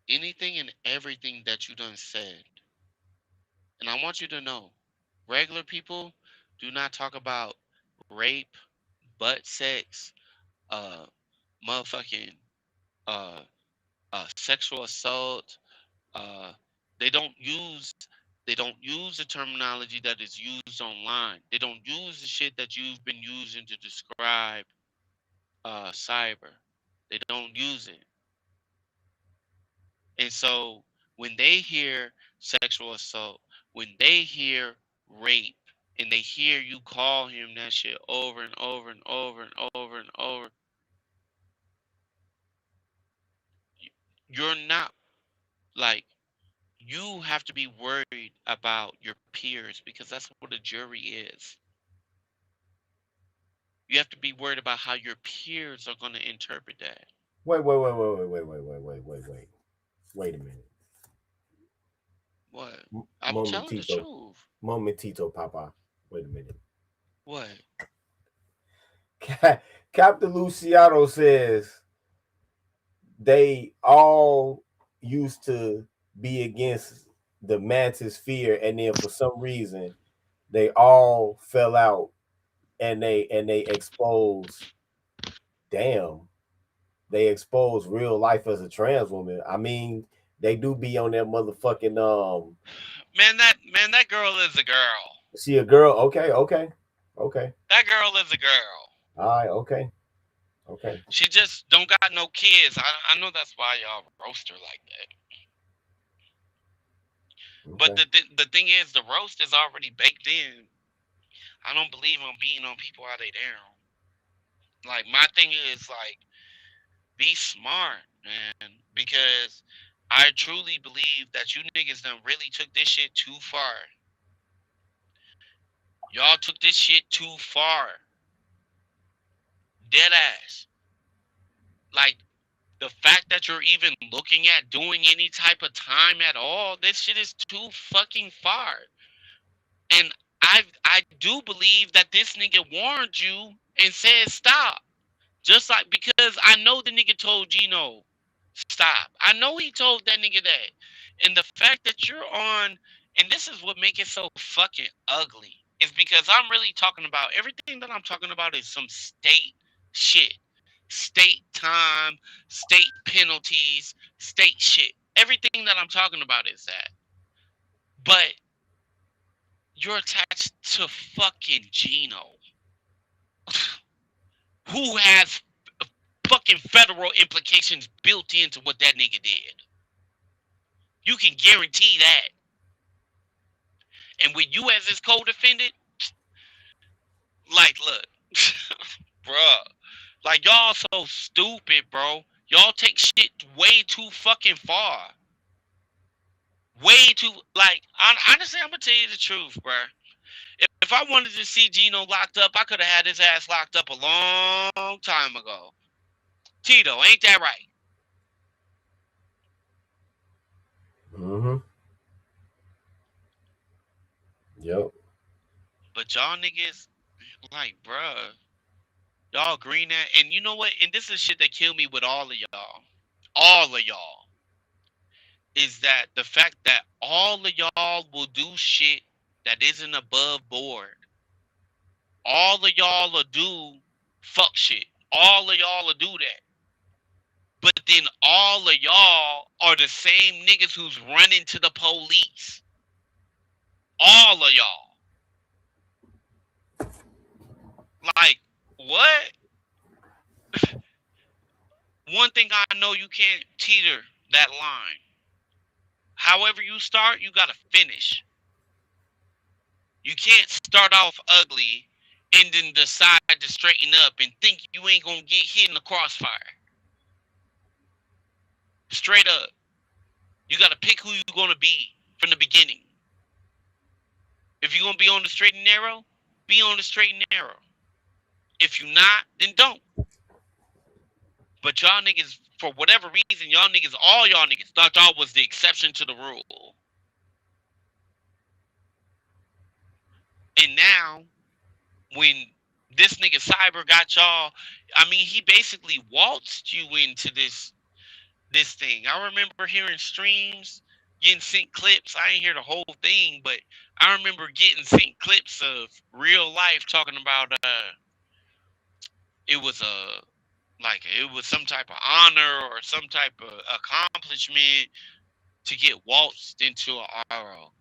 anything and everything that you done said, and I want you to know, regular people do not talk about rape, butt sex, uh, motherfucking, uh, sexual assault. Uh, they don't use they don't use the terminology that is used online. They don't use the shit that you've been using to describe cyber. They don't use it. And so when they hear sexual assault, when they hear rape, and they hear you call him that shit over and over and over and over and over, you're not like you have to be worried about your peers because that's what a jury is. You have to be worried about how your peers are going to interpret that. Wait a minute. What? I'm telling the Momentito. truth. Momentito, Papa. Wait a minute. What? Captain Luciano says they all used to be against the mantis fear, and then for some reason they all fell out, and they expose. Damn, they expose real life as a trans woman. I mean, they do be on that motherfucking Man, that girl is a girl. she a girl. Okay, okay, okay. That girl is a girl. All right, okay, okay, She just don't got no kids. I know that's why y'all roast her like that. But okay. the thing is, the roast is already baked in. I don't believe on beating on people how they down. Like my thing is like be smart, man, because I truly believe that you niggas done really took this shit too far. Y'all took this shit too far. Dead ass. Like the fact that you're even looking at doing any type of time at all, this shit is too fucking far. And I do believe that this nigga warned you and said stop. Just like because I know the nigga told Gino stop. I know he told that nigga that. And the fact that you're on, and this is what makes it so fucking ugly, is because I'm really talking about everything that I'm talking about is some state shit. State time, state penalties, state shit. Everything that I'm talking about is that. But you're attached to fucking Gino, who has fucking federal implications built into what that nigga did. You can guarantee that. And with you as his co-defendant, like, look, bruh, like y'all so stupid, bro. Y'all take shit way too fucking far. Way too, like, honestly, I'm gonna tell you the truth, bruh. If I wanted to see Gino locked up, I could have had his ass locked up a long time ago. Tito, ain't that right? Mm-hmm. Yep. But y'all niggas, like, bruh, y'all green at, and you know what? And this is shit that killed me with all of y'all, is that the fact that all of y'all will do shit that isn't above board. All of y'all will do fuck shit. All of y'all will do that. But then all of y'all are the same niggas who's running to the police. All of y'all. Like, what? One thing I know, you can't teeter that line. However you start, you gotta finish. You can't start off ugly and then decide to straighten up and think you ain't gonna get hit in the crossfire. Straight up. You gotta pick who you're gonna be from the beginning. If you're gonna be on the straight and narrow, be on the straight and narrow. If you're not, then don't. But y'all niggas, for whatever reason, y'all niggas, all y'all niggas thought y'all was the exception to the rule. And now, when this nigga Cyber got y'all, I mean, he basically waltzed you into this thing. I remember hearing streams, getting sent clips. I ain't hear the whole thing, but I remember getting sent clips of real life talking about it was a like it was some type of honor or some type of accomplishment to get waltzed into a RO.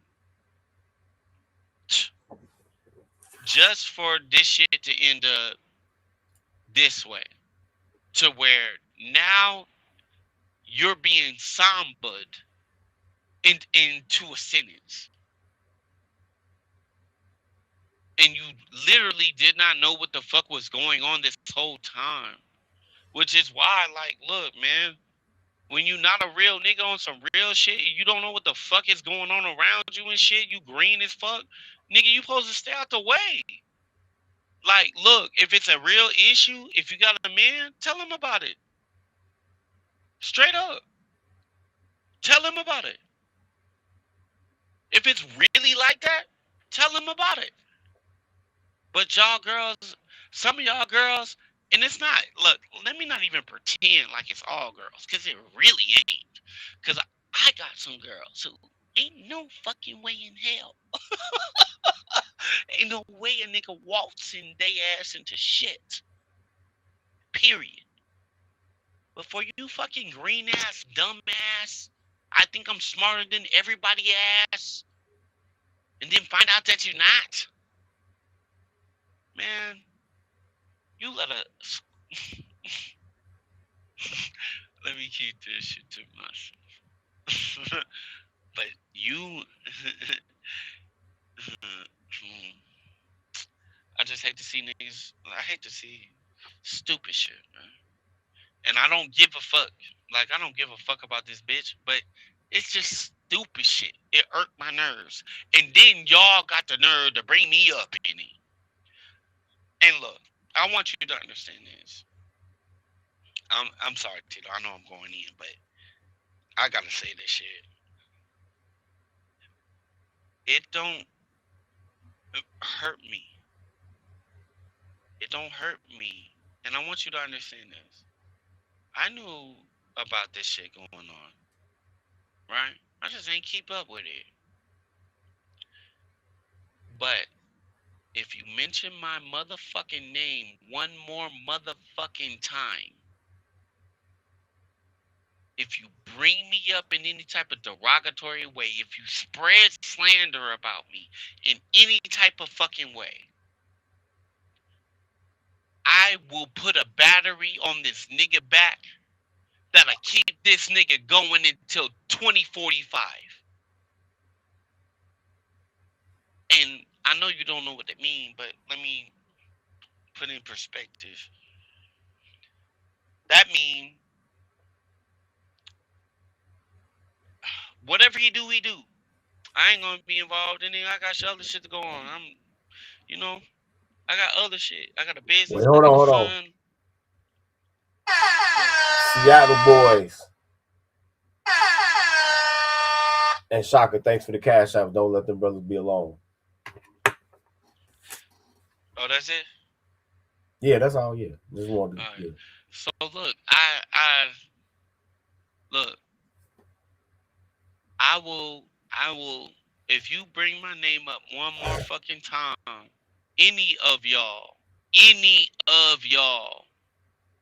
Just for this shit to end up this way. To where now you're being sambaed into a sentence. And you literally did not know what the fuck was going on this whole time. Which is why, like, look, man, when you not a real nigga on some real shit, you don't know what the fuck is going on around you and shit, you green as fuck, nigga, you supposed to stay out the way. Like, look, if it's a real issue, if you got a man, tell him about it. Straight up. Tell him about it. If it's really like that, tell him about it. But y'all girls, some of y'all girls, and it's not, look, let me not even pretend like it's all girls, because it really ain't. Because I got some girls who ain't no fucking way in hell. Ain't no way a nigga waltzing they ass into shit. Period. But for you fucking green ass, dumb ass, I think I'm smarter than everybody ass, and then find out that you're not, man, you let a. Let me keep this shit to myself. But you, I just hate to see niggas. I hate to see stupid shit, man. And I don't give a fuck. Like, I don't give a fuck about this bitch, but it's just stupid shit. It irked my nerves. And then y'all got the nerve to bring me up in it. And look, I want you to understand this. I'm sorry, Tito. I know I'm going in, but I gotta say this shit. It don't hurt me. It don't hurt me. And I want you to understand this. I knew about this shit going on, right? I just ain't keep up with it. But if you mention my motherfucking name one more motherfucking time, if you bring me up in any type of derogatory way, if you spread slander about me in any type of fucking way, I will put a battery on this nigga back that'll keep this nigga going until 2045. And I know you don't know what that means, but let me put in perspective. That means whatever he do, he do. I ain't gonna be involved in it. I got other shit to go on. You know, I got other shit. I got a Wait, business. I hold on, got a hold on. son. Seattle boys and Shaka, thanks for the cash app. Don't let them brothers be alone. Oh, that's it. Yeah, that's all. Yeah, just wanted. All right. Yeah. So look, I look. I will. If you bring my name up one more fucking time, any of y'all, any of y'all,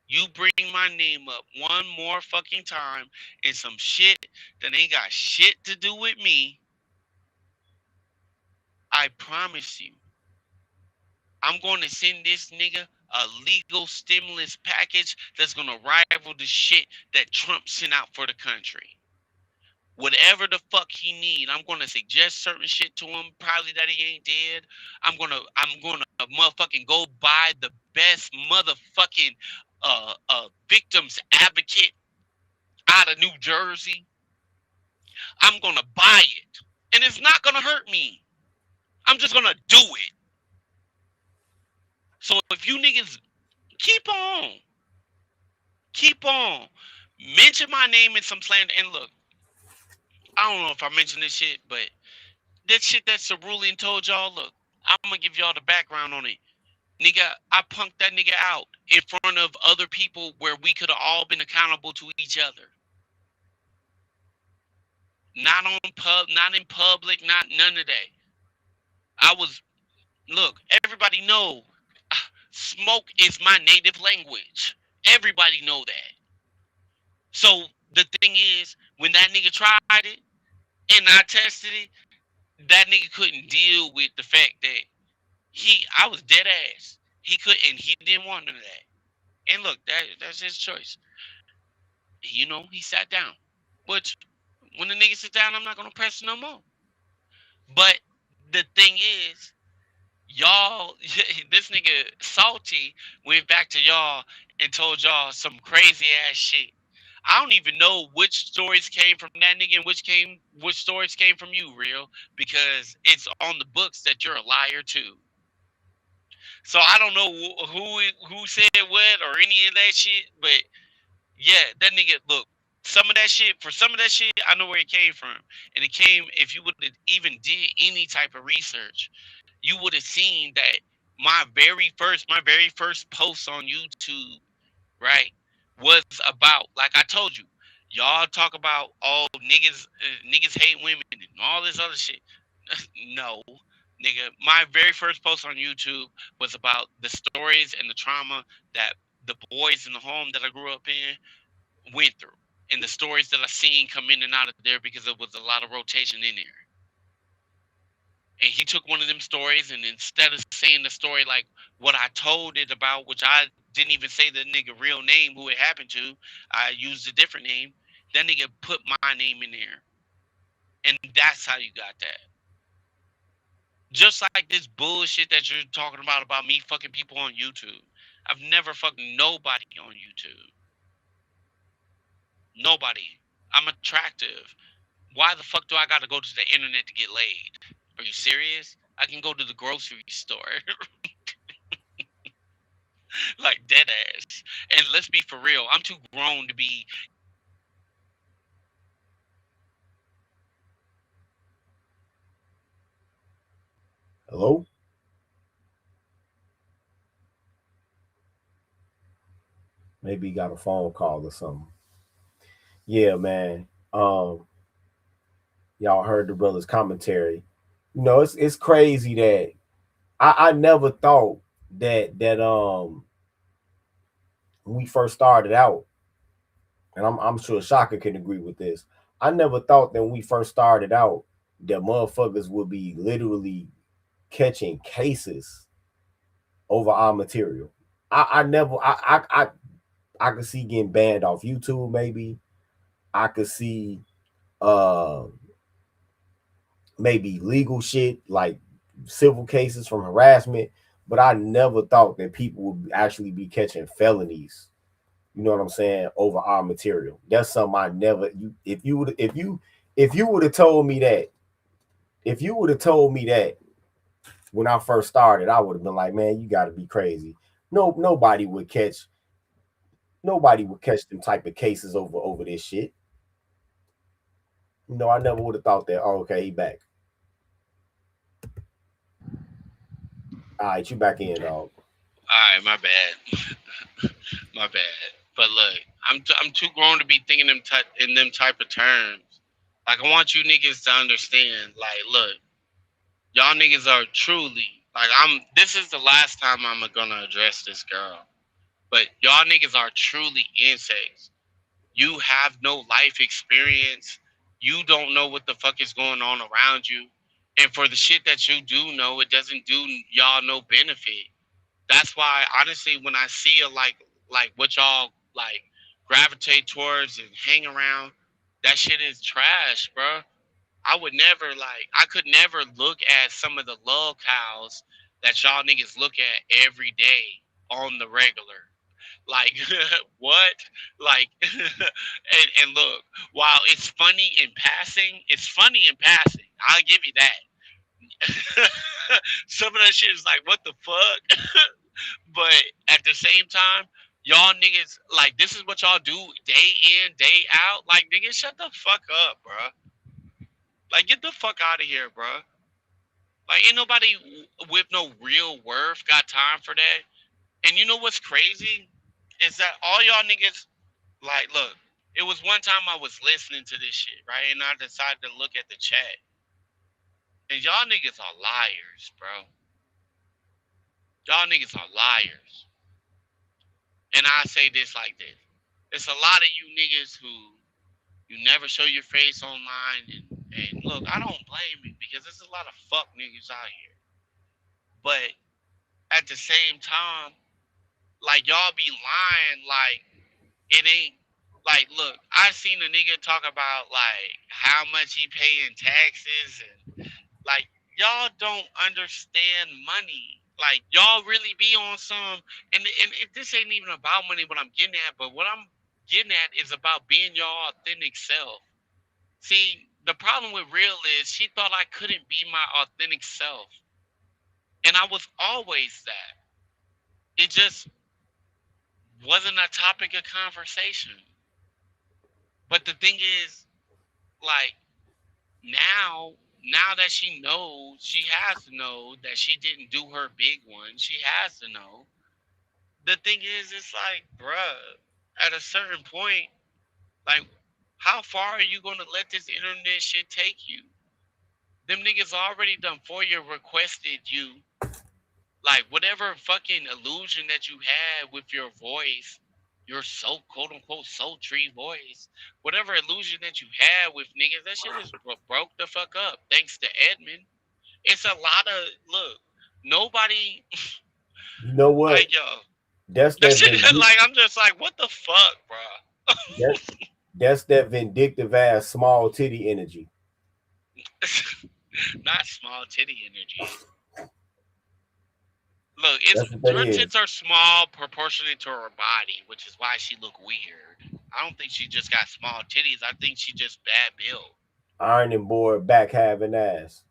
you bring my name up one more fucking time in some shit that ain't got shit to do with me, I promise you, I'm going to send this nigga a legal stimulus package that's gonna rival the shit that Trump sent out for the country. Whatever the fuck he need, I'm gonna suggest certain shit to him. Probably that he ain't dead. I'm gonna motherfucking go buy the best motherfucking victims advocate out of New Jersey. I'm gonna buy it, and it's not gonna hurt me. I'm just gonna do it. So if you niggas keep on, keep on, mention my name in some slander. And look, I don't know if I mentioned this shit, but that shit that Cerulean told y'all, look, I'm gonna give y'all the background on it. Nigga, I punked that nigga out in front of other people where we could have all been accountable to each other. Not in public, not none of that. I was look, everybody know smoke is my native language. Everybody know that. So the thing is, when that nigga tried it and I tested it, that nigga couldn't deal with the fact that I was dead ass. He could and he didn't want none of that. And look, that's his choice. He sat down. Which when the nigga sit down, I'm not gonna press no more. But the thing is, y'all, this nigga Salty went back to y'all and told y'all some crazy ass shit. I don't even know which stories came from that nigga and which stories came from you, real, because it's on the books that you're a liar too. So I don't know who said what or any of that shit, but yeah, that nigga look. Some of that shit, I know where it came from, and it came if you would have even did any type of research, you would have seen that my very first post on YouTube, right, was about like I told you, y'all talk about niggas hate women and all this other shit. No, nigga, my very first post on YouTube was about the stories and the trauma that the boys in the home that I grew up in went through, and the stories that I seen come in and out of there because there was a lot of rotation in there. And he took one of them stories, and instead of saying the story like what I told it about, which I didn't even say the nigga real name who it happened to, I used a different name. That nigga put my name in there, and that's how you got that. Just like this bullshit that you're talking about me fucking people on YouTube. I've never fucked nobody on YouTube. Nobody. I'm attractive. Why the fuck do I gotta go to the internet to get laid? Are you serious? I can go to the grocery store. Like dead ass. And let's be for real. I'm too grown to be. Hello? Maybe he got a phone call or something. Yeah, man. Y'all heard the brother's commentary. It's crazy that I never thought that when we first started out, and I'm sure Shaka can agree with this. I never thought that when we first started out that motherfuckers would be literally catching cases over our material. I never I could see getting banned off YouTube maybe. I could see uh maybe legal shit like civil cases from harassment, but I never thought that people would actually be catching felonies. You know what I'm saying? Over our material. That's something I never. You if you would have told me that, if you would have told me that when I first started, I would have been like, man, you got to be crazy. No, nobody would catch them type of cases over this shit. I never would have thought that. Oh, okay, he back. All right, you back in, dog. Alright, my bad. My bad. But look, I'm too grown to be thinking in them type of terms. Like I want you niggas to understand. Like, look, y'all niggas are truly like I'm. This is the last time I'm gonna address this girl. But y'all niggas are truly insects. You have no life experience. You don't know what the fuck is going on around you. And for the shit that you do know, it doesn't do y'all no benefit. That's why honestly, when I see a like what y'all like gravitate towards and hang around, that shit is trash, bro. I would never I could never look at some of the love cows that y'all niggas look at every day on the regular. Like what? Like and look, while it's funny in passing, it's funny in passing. I'll give you that. Some of that shit is like, what the fuck? But at the same time, y'all niggas like this is what y'all do day in, day out. Like niggas, shut the fuck up, bro. Like get the fuck out of here, bro. Like ain't nobody with no real worth got time for that. And you know what's crazy is that all y'all niggas like look. It was one time I was listening to this shit, right? And I decided to look at the chat. And y'all niggas are liars, bro. Y'all niggas are liars. And I say this like this. It's a lot of you niggas who you never show your face online and look, I don't blame you because there's a lot of fuck niggas out here. But at the same time, like y'all be lying like it ain't like look, I seen a nigga talk about like how much he pay in taxes and like y'all don't understand money. Like y'all really be on some and if this ain't even about money what I'm getting at, but what I'm getting at is about being your authentic self. See, the problem with real is she thought I couldn't be my authentic self. And I was always that. It just wasn't a topic of conversation. But the thing is, like, now that she knows, she has to know that she didn't do her big one. She has to know. The thing is, it's like, bruh, at a certain point, like, how far are you gonna let this internet shit take you? Them niggas already done for you requested you. Like whatever fucking illusion that you had with your voice, your so quote unquote sultry voice, whatever illusion that you had with niggas, that shit is broke the fuck up. Thanks to Edmund. It's a lot of look. Nobody You know what? like yo. That's That that shit vindic- like I'm just like what the fuck, bro. that that's that vindictive ass small titty energy. Not small titty energy. Look, it's That's what that her is. tits are small proportionate to her body, which is why she look weird. I don't think she just got small titties. I think she just bad built. Ironing board back having ass.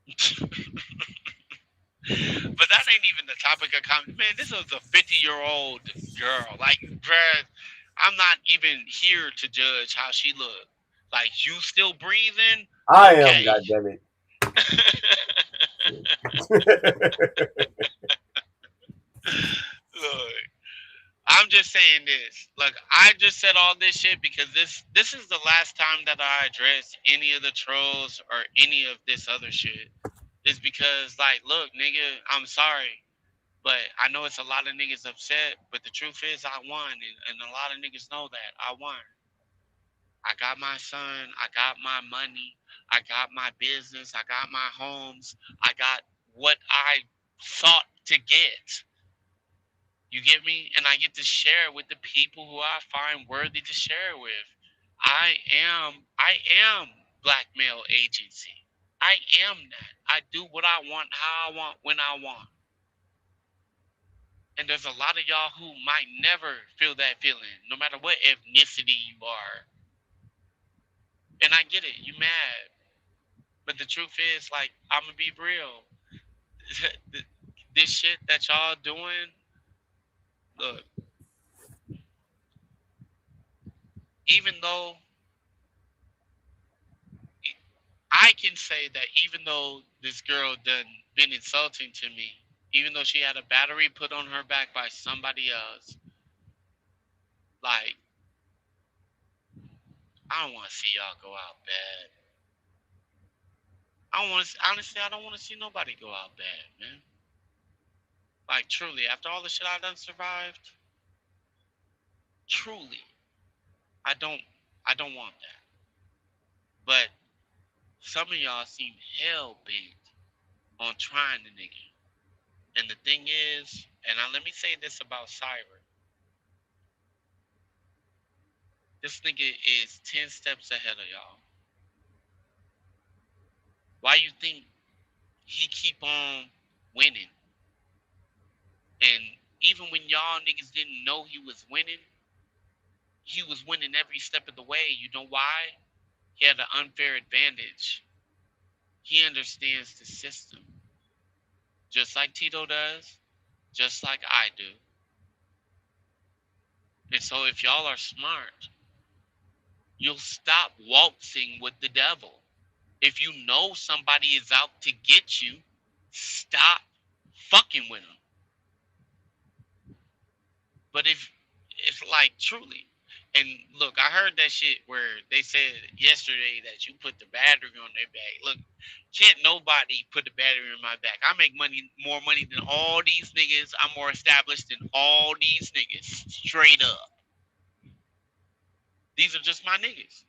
But that ain't even the topic of comment. Man, this was a 50-year-old girl. Like, bruh, I'm not even here to judge how she look. Like, you still breathing? I am, Okay. goddammit. Look, I'm just saying this. Look, I just said all this shit because this is the last time that I address any of the trolls or any of this other shit. Is because like, look, nigga, I'm sorry, but I know it's a lot of niggas upset. But the truth is, I won, and a lot of niggas know that I won. I got my son. I got my money. I got my business. I got my homes. I got what I sought to get. You get me? And I get to share with the people who I find worthy to share with. I am blackmail agency. I am that. I do what I want, how I want, when I want. And there's a lot of y'all who might never feel that feeling, no matter what ethnicity you are. And I get it, you mad. But the truth is, like, I'm gonna be real. This shit that y'all doing, look, even though I can say that even though this girl done been insulting to me, even though she had a battery put on her back by somebody else, like I don't want to see y'all go out bad. I don't want to honestly. I don't want to see nobody go out bad, man. Like truly, after all the shit I done survived, truly, I don't. I don't want that. But some of y'all seem hell bent on trying to nigga. And the thing is, and let me say this about Cyber. This nigga is 10 steps ahead of y'all. Why you think he keep on winning? And even when y'all niggas didn't know he was winning every step of the way. You know why? He had an unfair advantage. He understands the system. Just like Tito does, just like I do. And so if y'all are smart, you'll stop waltzing with the devil. If you know somebody is out to get you, stop fucking with them. But if like truly, and look, I heard that shit where they said yesterday that you put the battery on their back. Look, can't nobody put the battery on my back. I make more money than all these niggas. I'm more established than all these niggas. Straight up. These are just my niggas.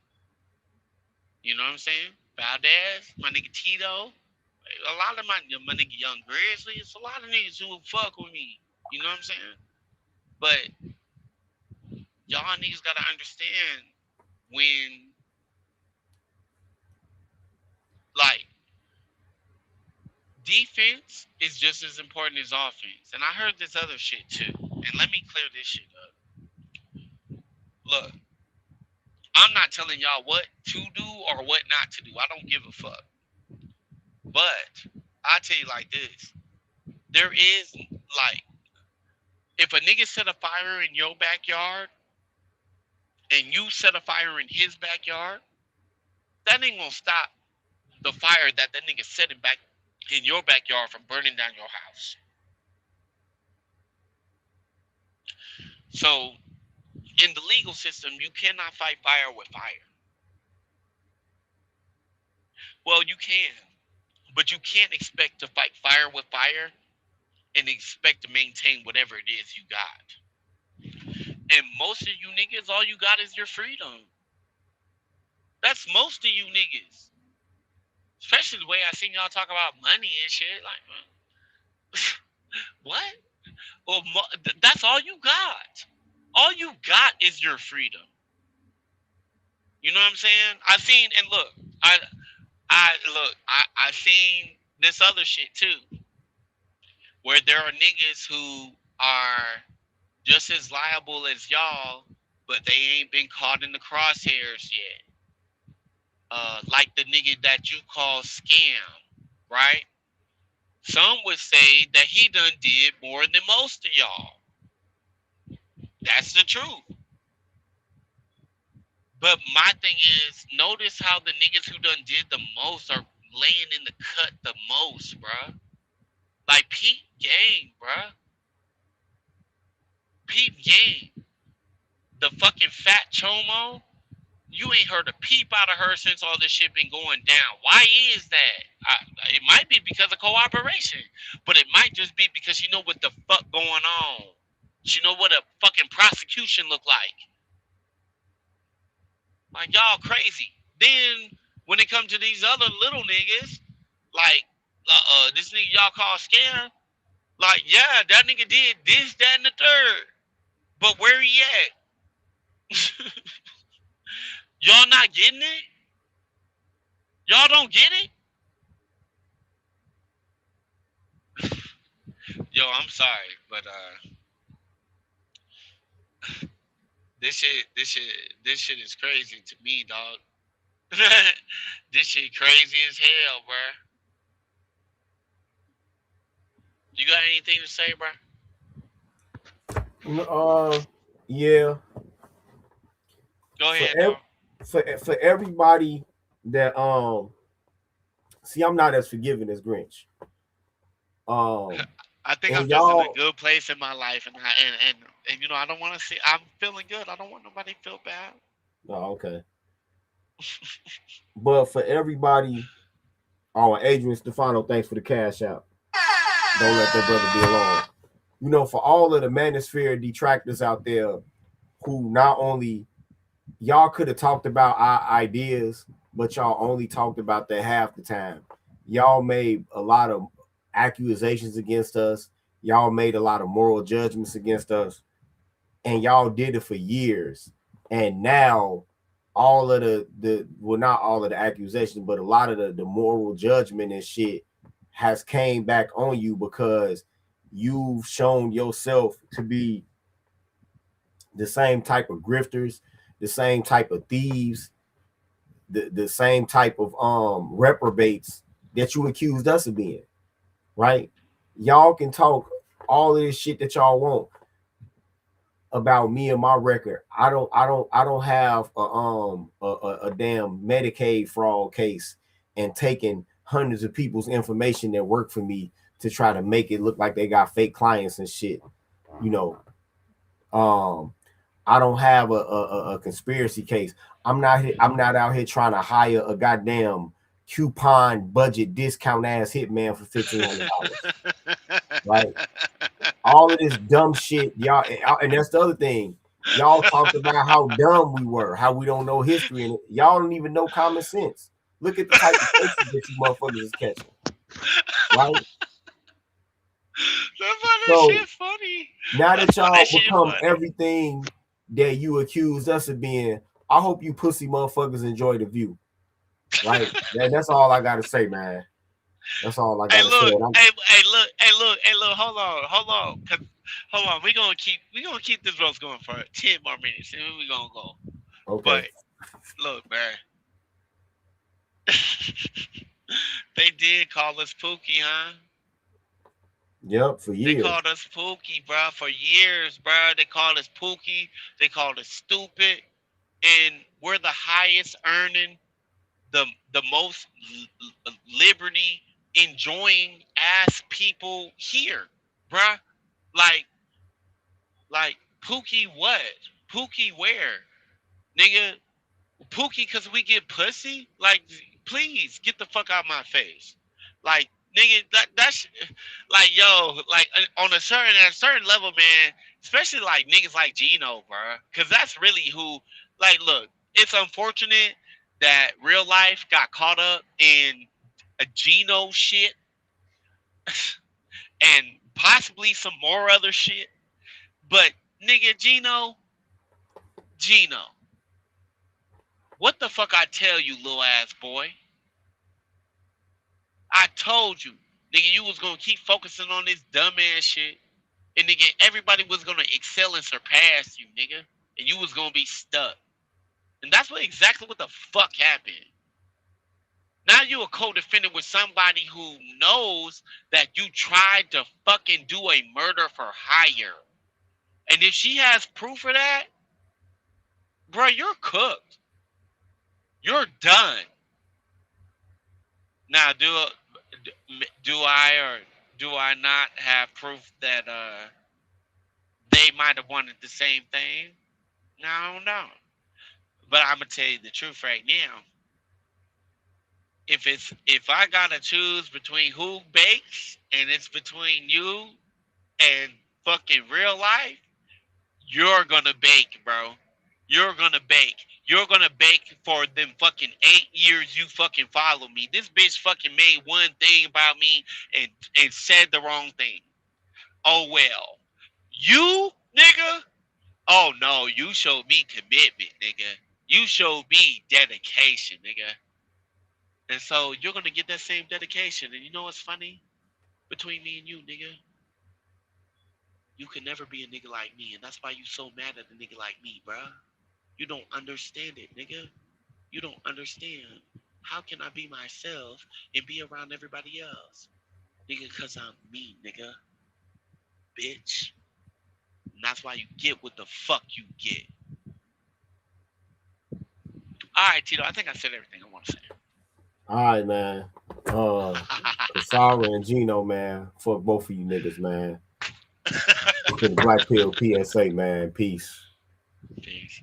You know what I'm saying? Valdez, my nigga Tito, a lot of my nigga Young Grizzly. It's a lot of niggas who fuck with me. You know what I'm saying? But y'all niggas gotta understand when like defense is just as important as offense. And I heard this other shit too. And let me clear this shit up. Look, I'm not telling y'all what to do or what not to do. I don't give a fuck. But I tell you like this. There is like if a nigga set a fire in your backyard and you set a fire in his backyard, that ain't gonna stop the fire that nigga setting back in your backyard from burning down your house. So in the legal system, you cannot fight fire with fire. Well, you can, but you can't expect to fight fire with fire and expect to maintain whatever it is you got. And most of you niggas, all you got is your freedom. That's most of you niggas. Especially the way I seen y'all talk about money and shit. Like, what? Well, that's all you got. All you got is your freedom. You know what I'm saying? I seen and look, I seen this other shit too, where there are niggas who are just as liable as y'all, but they ain't been caught in the crosshairs yet. Like the nigga that you call scam, right? Some would say that he done did more than most of y'all. That's the truth. But my thing is, notice how the niggas who done did the most are laying in the cut the most, bruh. Like Pete Game, bruh. Pete Game. The fucking fat chomo. You ain't heard a peep out of her since all this shit been going down. Why is that? It might be because of cooperation, but it might just be because she know what the fuck going on. She know what a fucking prosecution look like. Like y'all crazy. Then when it comes to these other little niggas, like this nigga y'all call scam, like yeah, that nigga did this, that, and the third. But where he at? Y'all not getting it? Y'all don't get it? Yo, I'm sorry, but this shit is crazy to me, dog. This shit crazy as hell, bruh. You got anything to say, bruh? Yeah. Go For ahead, dog. for everybody that see, I'm not as forgiving as Grinch. Um, I think I'm and just in a y'all, good place in my life, and you know I don't want to see. I'm feeling good. I don't want nobody to feel bad. oh, okay. But for everybody, oh, Adrian Stefano, thanks for the cash out. Don't let that brother be alone. For all of the manosphere detractors out there who not only y'all could have talked about our ideas, but y'all only talked about that half the time. Y'all made a lot of accusations against us. Y'all made a lot of moral judgments against us, and y'all did it for years. And now all of the well, not all of the accusations, but a lot of the moral judgment and shit has came back on you because you've shown yourself to be the same type of grifters, the same type of thieves, the same type of reprobates that you accused us of being, right? Y'all can talk all of this shit that y'all want about me and my record. I don't have a damn Medicaid fraud case and taking hundreds of people's information that work for me to try to make it look like they got fake clients and shit. You know, I don't have a conspiracy case. I'm not out here trying to hire a goddamn coupon budget discount ass hitman for $1,500. Right? All of this dumb shit, y'all, and that's the other thing. Y'all talked about how dumb we were, how we don't know history, and y'all don't even know common sense. Look at the type of cases that you motherfuckers is catching, right? That So shit funny. now that y'all Shit become funny. everything that you accused us of being, I hope you pussy motherfuckers enjoy the view, right? That's all I gotta say, man. That's all I Hey gotta say. look, And hey look, hold on, hold on. We gonna keep this roast going for 10 more minutes, and then we gonna go. okay, But look, man, they did call us Pookie, huh? yep, for They years. called us Pookie, bro, for years, bro. They called us Pookie. They called us stupid, and we're the highest earning, the most liberty enjoying ass people here, bruh. Like like Pookie what? Pookie where? Nigga, Pookie cause we get pussy? Like please get the fuck out my face. Like nigga that's like yo, like on a certain level, man, especially like niggas like Gino, bruh. Cause that's really who like look, it's unfortunate that real life got caught up in a Gino shit and possibly some more other shit. But nigga, Gino, what the fuck I tell you, little ass boy? I told you, nigga, you was gonna keep focusing on this dumb ass shit, and nigga, everybody was gonna excel and surpass you, nigga, and you was gonna be stuck. And that's what exactly what the fuck happened. Now you a co-defendant with somebody who knows that you tried to fucking do a murder for hire. And if she has proof of that, bro, you're cooked. You're done. Now, do I or do I not have proof that they might have wanted the same thing? No, I don't know. But I'm gonna tell you the truth right now. If I gotta choose between who bakes and it's between you and fucking real life, you're gonna bake, bro. You're gonna bake. You're gonna bake for them fucking 8 years you fucking follow me. This bitch fucking made one thing about me and said the wrong thing. Oh well. You, nigga? Oh no, you showed me commitment, nigga. You showed me dedication, nigga. And so you're gonna get that same dedication. And you know what's funny? Between me and you, nigga, you can never be a nigga like me, and that's why you so mad at a nigga like me, bruh. You don't understand it, nigga. You don't understand. How can I be myself and be around everybody else? Nigga, cause I'm me, nigga. Bitch. And that's why you get what the fuck you get. Alright, Tito, I think I said everything I want to say. All right, man. Kasara and Gino, man. Fuck both of you niggas, man. To the Black Pill PSA, man. Peace. Peace.